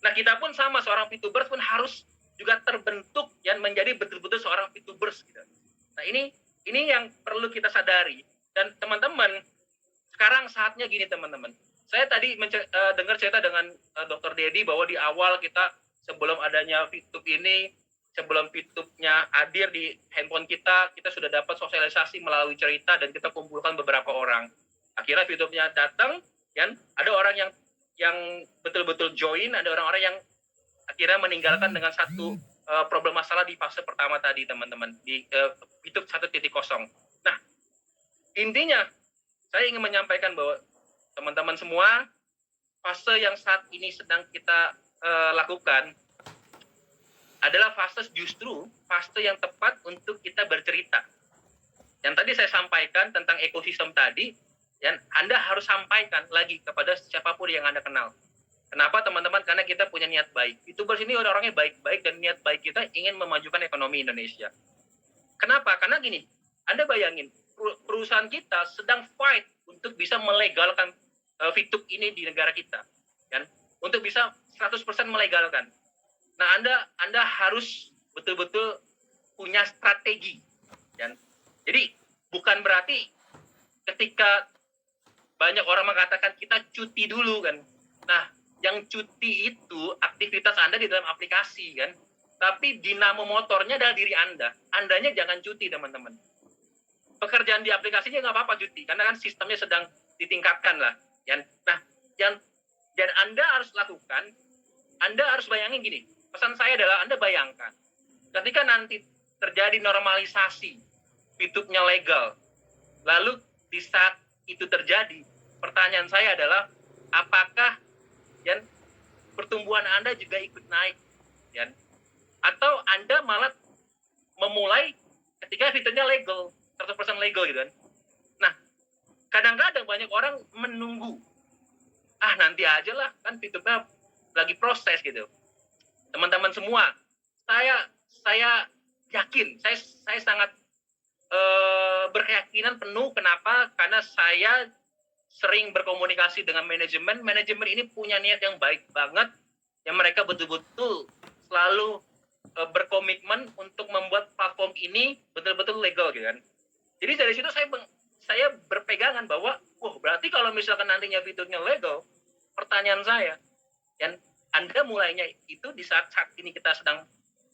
Nah, kita pun sama, seorang VTubers pun harus juga terbentuk yang menjadi betul-betul seorang VTubers gitu. Nah, ini yang perlu kita sadari. Dan teman-teman, sekarang saatnya gini teman-teman. Saya tadi dengar cerita dengan Dr. Dedi bahwa di awal kita sebelum adanya VTube ini, sebelum VTube-nya hadir di handphone kita sudah dapat sosialisasi melalui cerita dan kita kumpulkan beberapa orang. Akhirnya VTube-nya datang, kan? Ada orang yang betul-betul join, ada orang-orang yang akhirnya meninggalkan dengan satu problem masalah di fase pertama tadi teman-teman di VTube 1.0. Nah, intinya saya ingin menyampaikan bahwa teman-teman semua, fase yang saat ini sedang kita lakukan adalah fase yang tepat untuk kita bercerita. Yang tadi saya sampaikan tentang ekosistem tadi, dan Anda harus sampaikan lagi kepada siapapun yang Anda kenal. Kenapa teman-teman? Karena kita punya niat baik. VTubers ini orang-orangnya baik-baik, dan niat baik kita ingin memajukan ekonomi Indonesia. Kenapa? Karena gini, Anda bayangin, perusahaan kita sedang fight untuk bisa melegalkan VTube ini di negara kita, kan? Untuk bisa 100% melegalkan. Nah, Anda harus betul-betul punya strategi, kan? Jadi bukan berarti ketika banyak orang mengatakan kita cuti dulu, kan? Nah, yang cuti itu aktivitas Anda di dalam aplikasi, kan? Tapi dinamo motornya adalah diri Anda. Andanya jangan cuti, teman-teman. Pekerjaan di aplikasinya nggak apa-apa cuti, karena kan sistemnya sedang ditingkatkan lah. Nah, yang Anda harus lakukan, Anda harus bayangin gini. Pesan saya adalah Anda bayangkan, ketika nanti terjadi normalisasi, VTube-nya legal, lalu di saat itu terjadi, pertanyaan saya adalah, apakah pertumbuhan Anda juga ikut naik? Atau Anda malah memulai ketika VTube-nya legal, 100% legal gitu kan? Nah, kadang-kadang banyak orang menunggu, nanti aja lah, kan VTube-nya lagi proses gitu. Teman-teman semua, saya yakin, saya sangat berkeyakinan penuh. Kenapa? Karena saya sering berkomunikasi dengan manajemen ini punya niat yang baik banget, yang mereka betul-betul selalu berkomitmen untuk membuat platform ini betul-betul legal gitu kan. Jadi dari situ saya berpegangan bahwa berarti kalau misalkan nantinya VTube-nya legal, pertanyaan saya, dan Anda mulainya itu di saat ini kita sedang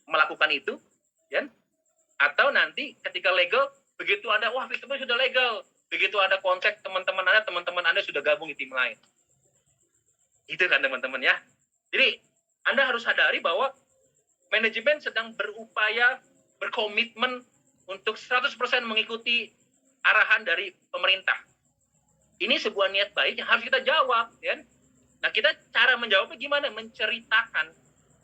melakukan itu, atau nanti ketika legal, begitu Anda VTube sudah legal, begitu ada kontak teman-teman Anda sudah gabung di tim lain. Itu kan teman-teman ya. Jadi Anda harus sadari bahwa manajemen sedang berupaya, berkomitmen untuk 100% mengikuti arahan dari pemerintah. Ini sebuah niat baik yang harus kita jawab, ya. Nah, kita cara menjawabnya gimana? Menceritakan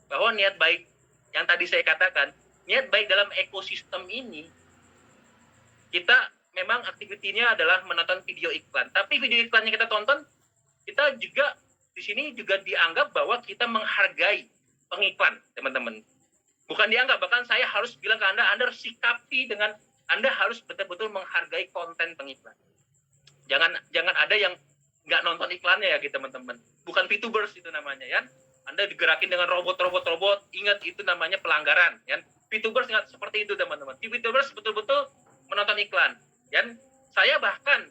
bahwa niat baik yang tadi saya katakan, niat baik dalam ekosistem ini, kita memang aktivitinya adalah menonton video iklan. Tapi video iklan yang kita tonton, kita juga di sini juga dianggap bahwa kita menghargai pengiklan, teman-teman. Bukan dianggap, bahkan saya harus bilang ke Anda harus sikapi dengan Anda harus betul-betul menghargai konten pengiklan. Jangan ada yang nggak nonton iklannya ya, gitu, teman-teman. Bukan VTubers itu namanya, ya. Anda digerakin dengan robot, ingat itu namanya pelanggaran, ya. VTubers nggak seperti itu, teman-teman. VTubers betul-betul menonton iklan. Dan saya bahkan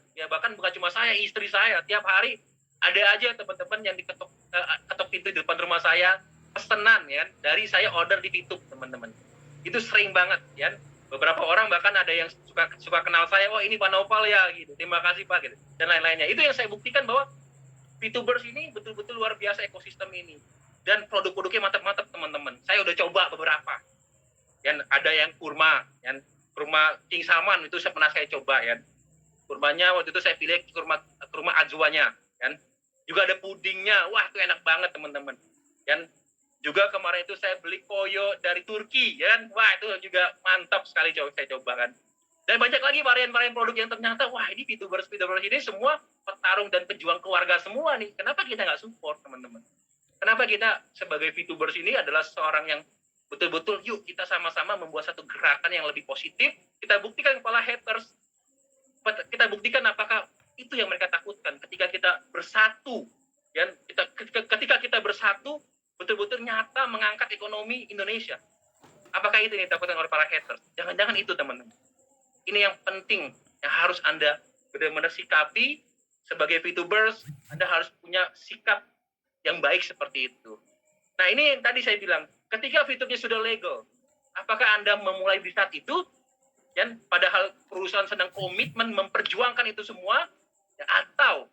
bukan cuma saya, istri saya tiap hari ada aja teman-teman yang ketok pintu di depan rumah saya, pesanan ya, dari saya order di VTube, teman-teman. Itu sering banget ya. Beberapa orang bahkan ada yang suka kenal saya, oh ini Pak Nopal ya gitu. Terima kasih Pak gitu. Dan lain-lainnya. Itu yang saya buktikan bahwa VTubers ini betul-betul luar biasa ekosistem ini. Dan produk-produknya mantap-mantap, teman-teman. Saya udah coba beberapa. Dan ada yang kurma King Salman itu pernah saya coba ya. Kurmanya waktu itu saya pilih kurma ajwanya kan. Juga ada pudingnya. Wah, itu enak banget, teman-teman. Dan juga kemarin itu saya beli koyo dari Turki ya kan. Wah, itu juga mantap sekali saya coba kan. Dan banyak lagi varian-varian produk yang ternyata wah, ini VTubers ini semua petarung dan pejuang keluarga semua nih. Kenapa kita nggak support, teman-teman? Kenapa kita sebagai VTubers ini adalah seorang yang betul-betul yuk kita sama-sama membuat satu gerakan yang lebih positif. Kita buktikan kepala haters. Kita buktikan apakah itu yang mereka takutkan ketika kita bersatu. Ya, ketika kita bersatu betul-betul nyata mengangkat ekonomi Indonesia. Apakah itu yang ditakutkan oleh para haters? Jangan-jangan itu, teman-teman. Ini yang penting yang harus Anda benar-benar sikapi sebagai VTubers. Anda harus punya sikap yang baik seperti itu. Nah, ini yang tadi saya bilang, ketika VTube-nya sudah legal, apakah Anda memulai di saat itu? Dan padahal perusahaan sedang komitmen memperjuangkan itu semua, ya, atau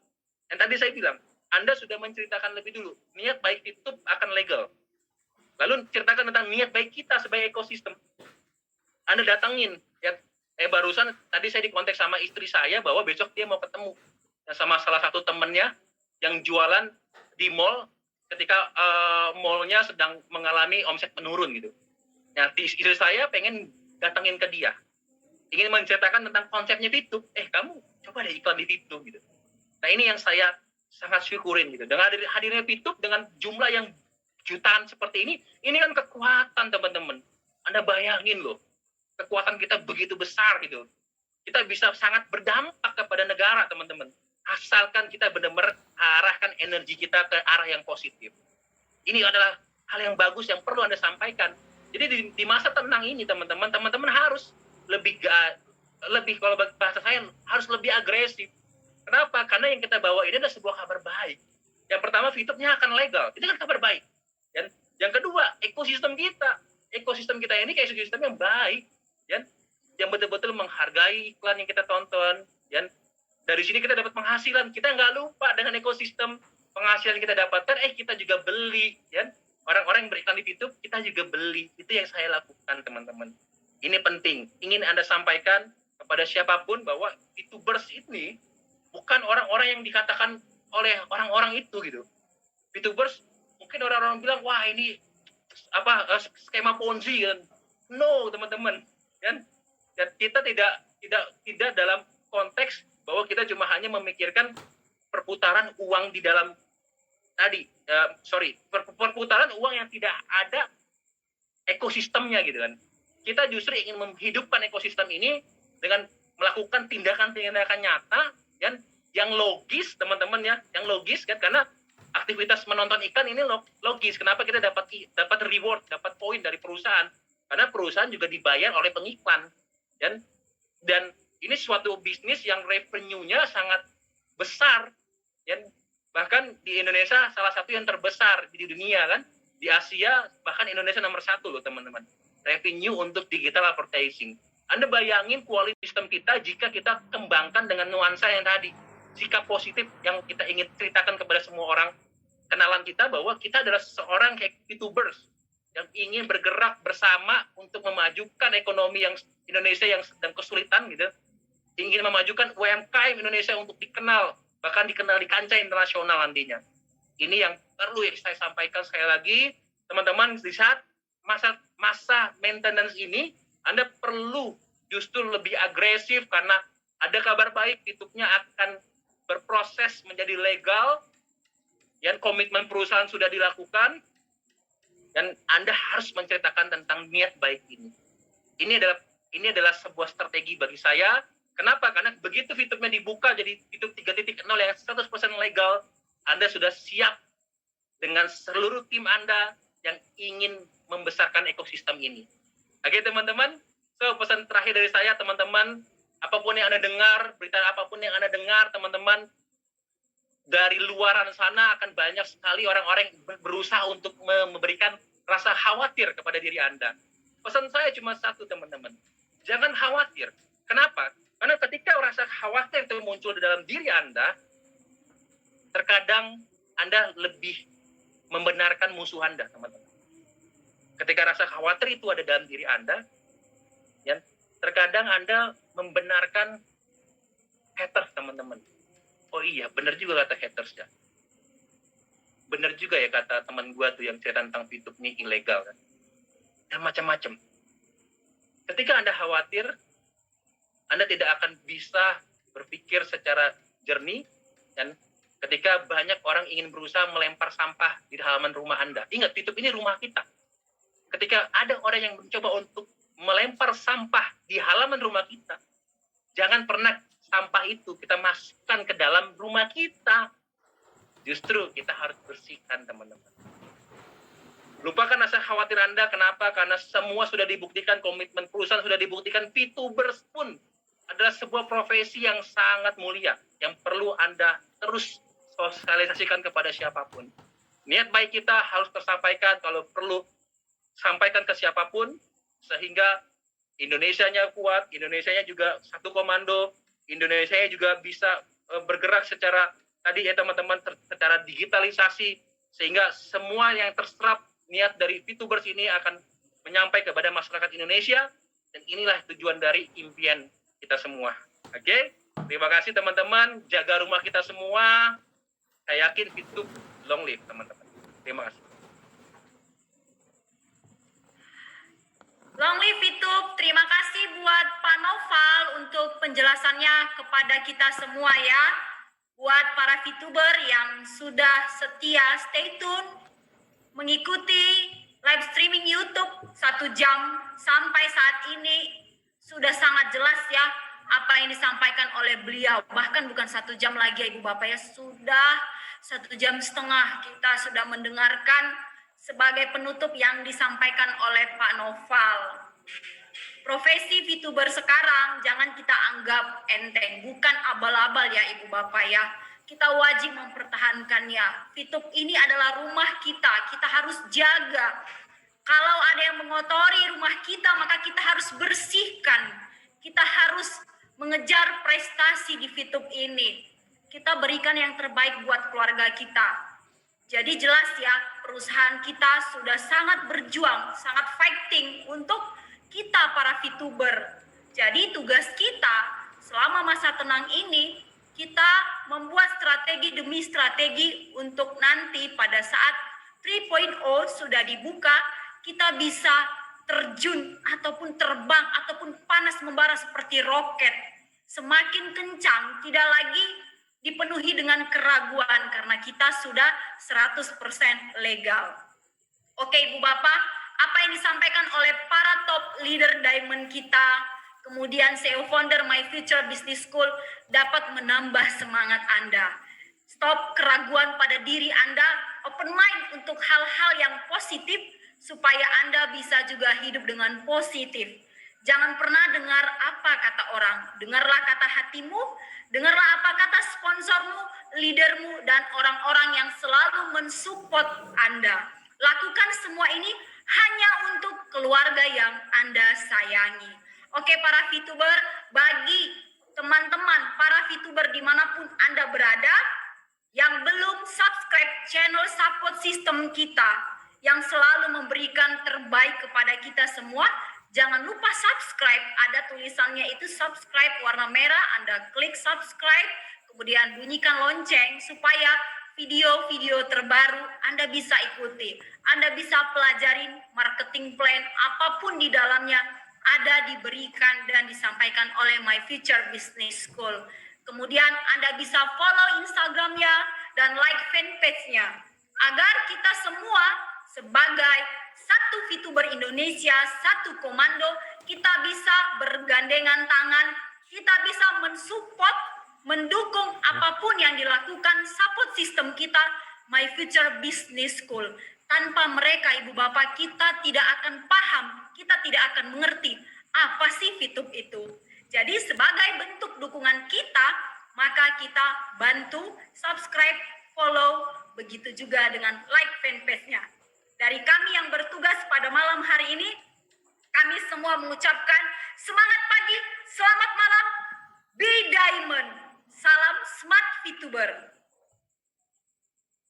yang tadi saya bilang, Anda sudah menceritakan lebih dulu, niat baik VTube akan legal. Lalu ceritakan tentang niat baik kita sebagai ekosistem. Anda datangin, ya, barusan tadi saya dikontak sama istri saya bahwa besok dia mau ketemu sama salah satu temannya yang jualan di mall ketika mallnya sedang mengalami omset menurun gitu. Nah, istri saya pengen datangin ke dia, ingin menceritakan tentang konsepnya VTube. Kamu coba deh iklan di VTube gitu. Nah, ini yang saya sangat syukurin gitu. Dengan hadirnya VTube dengan jumlah yang jutaan seperti ini kan kekuatan, teman-teman. Anda bayangin loh, kekuatan kita begitu besar gitu. Kita bisa sangat berdampak kepada negara, teman-teman. Asalkan kita benar-benar arahkan energi kita ke arah yang positif. Ini adalah hal yang bagus yang perlu Anda sampaikan. Jadi di masa tenang ini, teman-teman harus lebih kalau bahasa saya harus lebih agresif. Kenapa? Karena yang kita bawa ini adalah sebuah kabar baik. Yang pertama, VTube-nya akan legal. Itu kan kabar baik. Dan yang kedua, ekosistem kita ini kayak ekosistem yang baik, ya, yang betul-betul menghargai iklan yang kita tonton, ya. Dari sini kita dapat penghasilan. Kita nggak lupa dengan ekosistem penghasilan yang kita dapatkan. Kita juga beli, ya. Orang-orang yang beriklan di VTube, kita juga beli. Itu yang saya lakukan, teman-teman. Ini penting. Ingin Anda sampaikan kepada siapapun bahwa VTubers ini bukan orang-orang yang dikatakan oleh orang-orang itu gitu. VTubers mungkin orang-orang bilang wah ini skema Ponzi kan. No, teman-teman. Dan kita tidak dalam konteks bahwa kita cuma hanya memikirkan perputaran uang di dalam perputaran uang yang tidak ada ekosistemnya gitu kan. Kita justru ingin menghidupkan ekosistem ini dengan melakukan tindakan-tindakan nyata yang logis, teman-teman ya, yang logis kan, karena aktivitas menonton iklan ini logis. Kenapa kita dapat reward, dapat poin dari perusahaan? Karena perusahaan juga dibayar oleh pengiklan, dan ini suatu bisnis yang revenue-nya sangat besar, bahkan di Indonesia salah satu yang terbesar di dunia kan, di Asia bahkan Indonesia nomor 1 loh, teman-teman. Revenue untuk digital advertising. Anda bayangin kualitas sistem kita jika kita kembangkan dengan nuansa yang tadi. Sikap positif yang kita ingin ceritakan kepada semua orang kenalan kita bahwa kita adalah seorang kayak VTubers yang ingin bergerak bersama untuk memajukan ekonomi yang Indonesia yang sedang kesulitan gitu. Ingin memajukan UMKM Indonesia untuk dikenal, bahkan dikenal di kancah internasional nantinya. Ini yang perlu saya sampaikan sekali lagi, teman-teman, di saat masa maintenance ini, Anda perlu justru lebih agresif karena ada kabar baik, YouTube-nya akan berproses menjadi legal, dan komitmen perusahaan sudah dilakukan, dan Anda harus menceritakan tentang niat baik ini. Ini adalah sebuah strategi bagi saya. Kenapa? Karena begitu YouTube-nya dibuka jadi YouTube 3.0 yang 100% legal, Anda sudah siap dengan seluruh tim Anda yang ingin membesarkan ekosistem ini. Oke teman-teman, so pesan terakhir dari saya teman-teman, apapun yang Anda dengar, berita apapun yang Anda dengar teman-teman, dari luaran sana akan banyak sekali orang-orang yang berusaha untuk memberikan rasa khawatir kepada diri Anda. Pesan saya cuma satu teman-teman, jangan khawatir. Kenapa? Karena ketika rasa khawatir itu muncul di dalam diri Anda, terkadang Anda lebih membenarkan musuh Anda, teman-teman. Ketika rasa khawatir itu ada dalam diri Anda, ya, terkadang Anda membenarkan haters, teman-teman. Oh iya, benar juga kata haters ya. Benar juga ya kata teman gua tuh yang cerita tentang YouTube ini ilegal kan. Dan macam-macam. Ketika Anda khawatir, Anda tidak akan bisa berpikir secara jernih, dan ketika banyak orang ingin berusaha melempar sampah di halaman rumah Anda. Ingat, YouTube ini rumah kita. Ketika ada orang yang mencoba untuk melempar sampah di halaman rumah kita, jangan pernah sampah itu kita masukkan ke dalam rumah kita. Justru kita harus bersihkan, teman-teman. Lupakan rasa khawatir Anda. Kenapa? Karena semua sudah dibuktikan, komitmen perusahaan sudah dibuktikan. VTubers pun adalah sebuah profesi yang sangat mulia, yang perlu Anda terus sosialisasikan kepada siapapun. Niat baik kita harus tersampaikan, kalau perlu sampaikan ke siapapun, sehingga Indonesianya kuat, Indonesianya juga satu komando, Indonesianya juga bisa bergerak secara tadi ya teman-teman, secara digitalisasi, sehingga semua yang terserap niat dari VTubers ini akan menyampai kepada masyarakat Indonesia, dan inilah tujuan dari impian kita semua. Oke? Terima kasih teman-teman, jaga rumah kita semua. Saya yakin VTube long live teman-teman. Terima kasih. Long live VTube. Terima kasih buat Pak Noval untuk penjelasannya kepada kita semua ya. Buat para VTuber yang sudah setia stay tune mengikuti live streaming YouTube 1 jam sampai saat ini, sudah sangat jelas ya apa yang disampaikan oleh beliau. Bahkan bukan 1 jam lagi ya Ibu Bapak ya, sudah 1,5 jam kita sudah mendengarkan sebagai penutup yang disampaikan oleh Pak Noval. Profesi VTuber sekarang jangan kita anggap enteng, bukan abal-abal ya Ibu Bapak ya. Kita wajib mempertahankannya. VTube ini adalah rumah kita, kita harus jaga. Kalau ada yang mengotori rumah kita, maka kita harus bersihkan. Kita harus mengejar prestasi di VTube ini. Kita berikan yang terbaik buat keluarga kita. Jadi jelas ya, perusahaan kita sudah sangat berjuang, sangat fighting untuk kita para VTuber. Jadi tugas kita selama masa tenang ini, kita membuat strategi demi strategi untuk nanti pada saat 3.0 sudah dibuka, kita bisa terjun ataupun terbang ataupun panas membara seperti roket. Semakin kencang, tidak lagi dipenuhi dengan keraguan karena kita sudah 100% legal. Oke Ibu Bapak, apa yang disampaikan oleh para top leader Diamond kita, kemudian CEO founder My Future Business School dapat menambah semangat Anda. Stop keraguan pada diri Anda, open mind untuk hal-hal yang positif supaya Anda bisa juga hidup dengan positif. Jangan pernah dengar apa kata orang, dengarlah kata hatimu, dengarlah apa kata sponsormu, leadermu, dan orang-orang yang selalu mensupport Anda. Lakukan semua ini hanya untuk keluarga yang Anda sayangi. Oke para VTuber, bagi teman-teman para VTuber dimanapun Anda berada, yang belum subscribe channel support system kita, yang selalu memberikan terbaik kepada kita semua, jangan lupa subscribe. Ada tulisannya itu subscribe warna merah, Anda klik subscribe, kemudian bunyikan lonceng supaya video-video terbaru Anda bisa ikuti. Anda bisa pelajarin marketing plan apapun di dalamnya ada diberikan dan disampaikan oleh My Future Business School. Kemudian Anda bisa follow Instagramnya dan like fanpage-nya agar kita semua sebagai satu VTuber Indonesia, satu komando, kita bisa bergandengan tangan, kita bisa mensupport, mendukung apapun yang dilakukan support system kita, My Future Business School. Tanpa mereka, Ibu Bapak, kita tidak akan paham, kita tidak akan mengerti apa sih VTube itu. Jadi sebagai bentuk dukungan kita, maka kita bantu subscribe, follow, begitu juga dengan like fanpage-nya. Dari kami yang bertugas pada malam hari ini, kami semua mengucapkan semangat pagi, selamat malam, be diamond, salam smart VTuber.